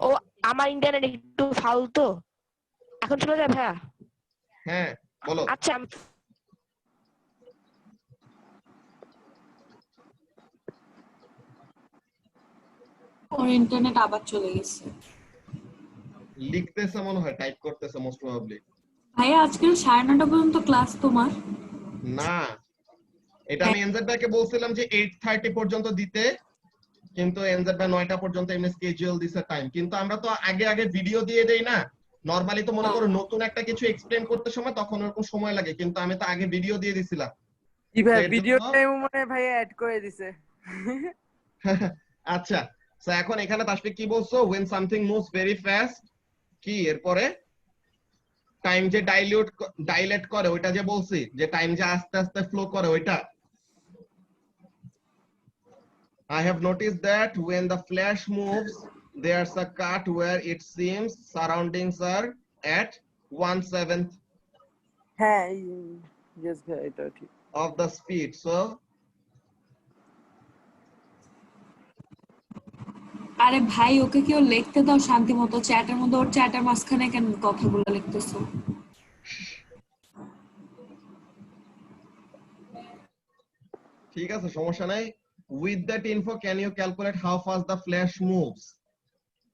ও আমার ইন্টারনেট একটু ফালতু। এখন চলে যায় ভাইয়া? হ্যাঁ বলো। আচ্ছা, ওর ইন্টারনেট আবার চলে গেছে। লিখতেছে মনে হয়, টাইপ করতেছে মোস্ট প্রবাবলি। ভাইয়া আজকে 9:30 পর্যন্ত ক্লাস তোমার? না, এটা আমি এনজেড ভাইকে বলছিলাম যে 8:30 পর্যন্ত দিতে, কিন্তু এনজেড ভাই 9টা পর্যন্ত এমনি স্কেডিউল দিছে টাইম। কিন্তু আমরা তো আগে আগে ভিডিও দিয়ে দেই না, নরমালি তো মনে করো নতুন একটা কিছু এক্সপ্লেইন করতে সময় তখন ওরকম সময় লাগে, কিন্তু আমি তো আগে ভিডিও দিয়ে দিছিলাম। জি ভাই, তো এর ভিডিও জন্য- টাইম মানে ভাই অ্যাড করে দিছে। আচ্ছা, সো এখন এখানে তাসফিক কি বলছো, when something moves very fast, কি এরপরে টাইম যে ডাইলেট করে ওইটা যে বলছি, যে টাইম যে আস্তে আস্তে ফ্লো করে ওইটা। I have noticed that when the flash moves, there's a cut where it seems surroundings are at 1/7 হ্যাঁ, ইয়েস ভাই, এটা ঠিক। of the speed. So আরে ভাই, ওকে কেউ লিখতে দাও শান্তি মতো চ্যাটের মধ্যে, ওর চ্যাটের মাঝখানে কেন কথাগুলো লিখতেছো? ঠিক আছে, সমস্যা নাই। With that info, can you calculate how fast the flash moves?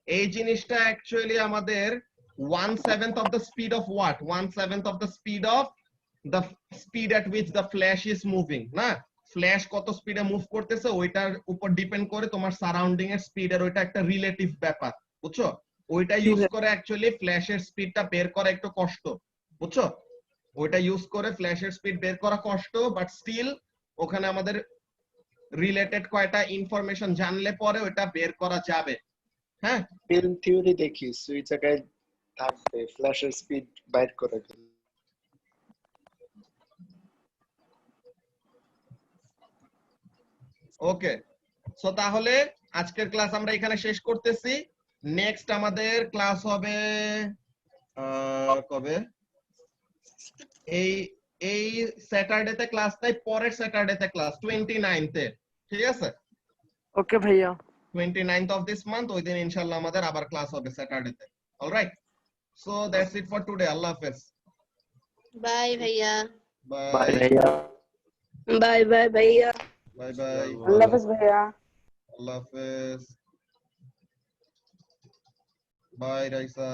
এই জিনিসটা অ্যাকচুয়ালি আমাদের 1/7 of the speed of what? 1/7 of the speed of the speed at which the flash is moving, না? ফ্ল্যাশ কত স্পিডে মুভ করতেছে ওইটার উপর ডিপেন্ড করে তোমার সারাউন্ডিং এর স্পিডের ওইটা একটা রিলেটিভ ব্যাপার, বুঝছো? ওইটা ইউজ করে অ্যাকচুয়ালি ফ্ল্যাশের স্পিডটা বের করা একটু কষ্ট, বুঝছো? ওইটা ইউজ করে ফ্ল্যাশের স্পিড বের করা কষ্ট, বাট স্টিল ওখানে আমাদের রিলেটেড কয়টা ইনফরমেশন জানলে পরে ওইটা বের করা যাবে। হ্যাঁ, ফিল্ম থিওরি দেখিস ওই জায়গায় থাকবে ফ্ল্যাশের স্পিড বাইর করে দিল। ওকে, সো তাহলে আজকের ক্লাস আমরা এখানে শেষ করতেছি। নেক্সট আমাদের ক্লাস হবে কবে? এই এই স্যাটারডেতে ক্লাস নাই, পরের স্যাটারডেতে ক্লাস 29 ঠিক আছে? ওকে ভাইয়া 29th of this month, ওই দিন ইনশাআল্লাহ আমাদের আবার ক্লাস হবে স্যাটারডেতে। Alright, so that's it for today. Allah হাফেজ। বাই ভাইয়া। বাই বাই ভাইয়া। বাই বাই ভাইয়া। Bye bye. আল্লাহ হাফেজ ভাইয়া। আল্লাহ হাফেজ। বাই রাইসা।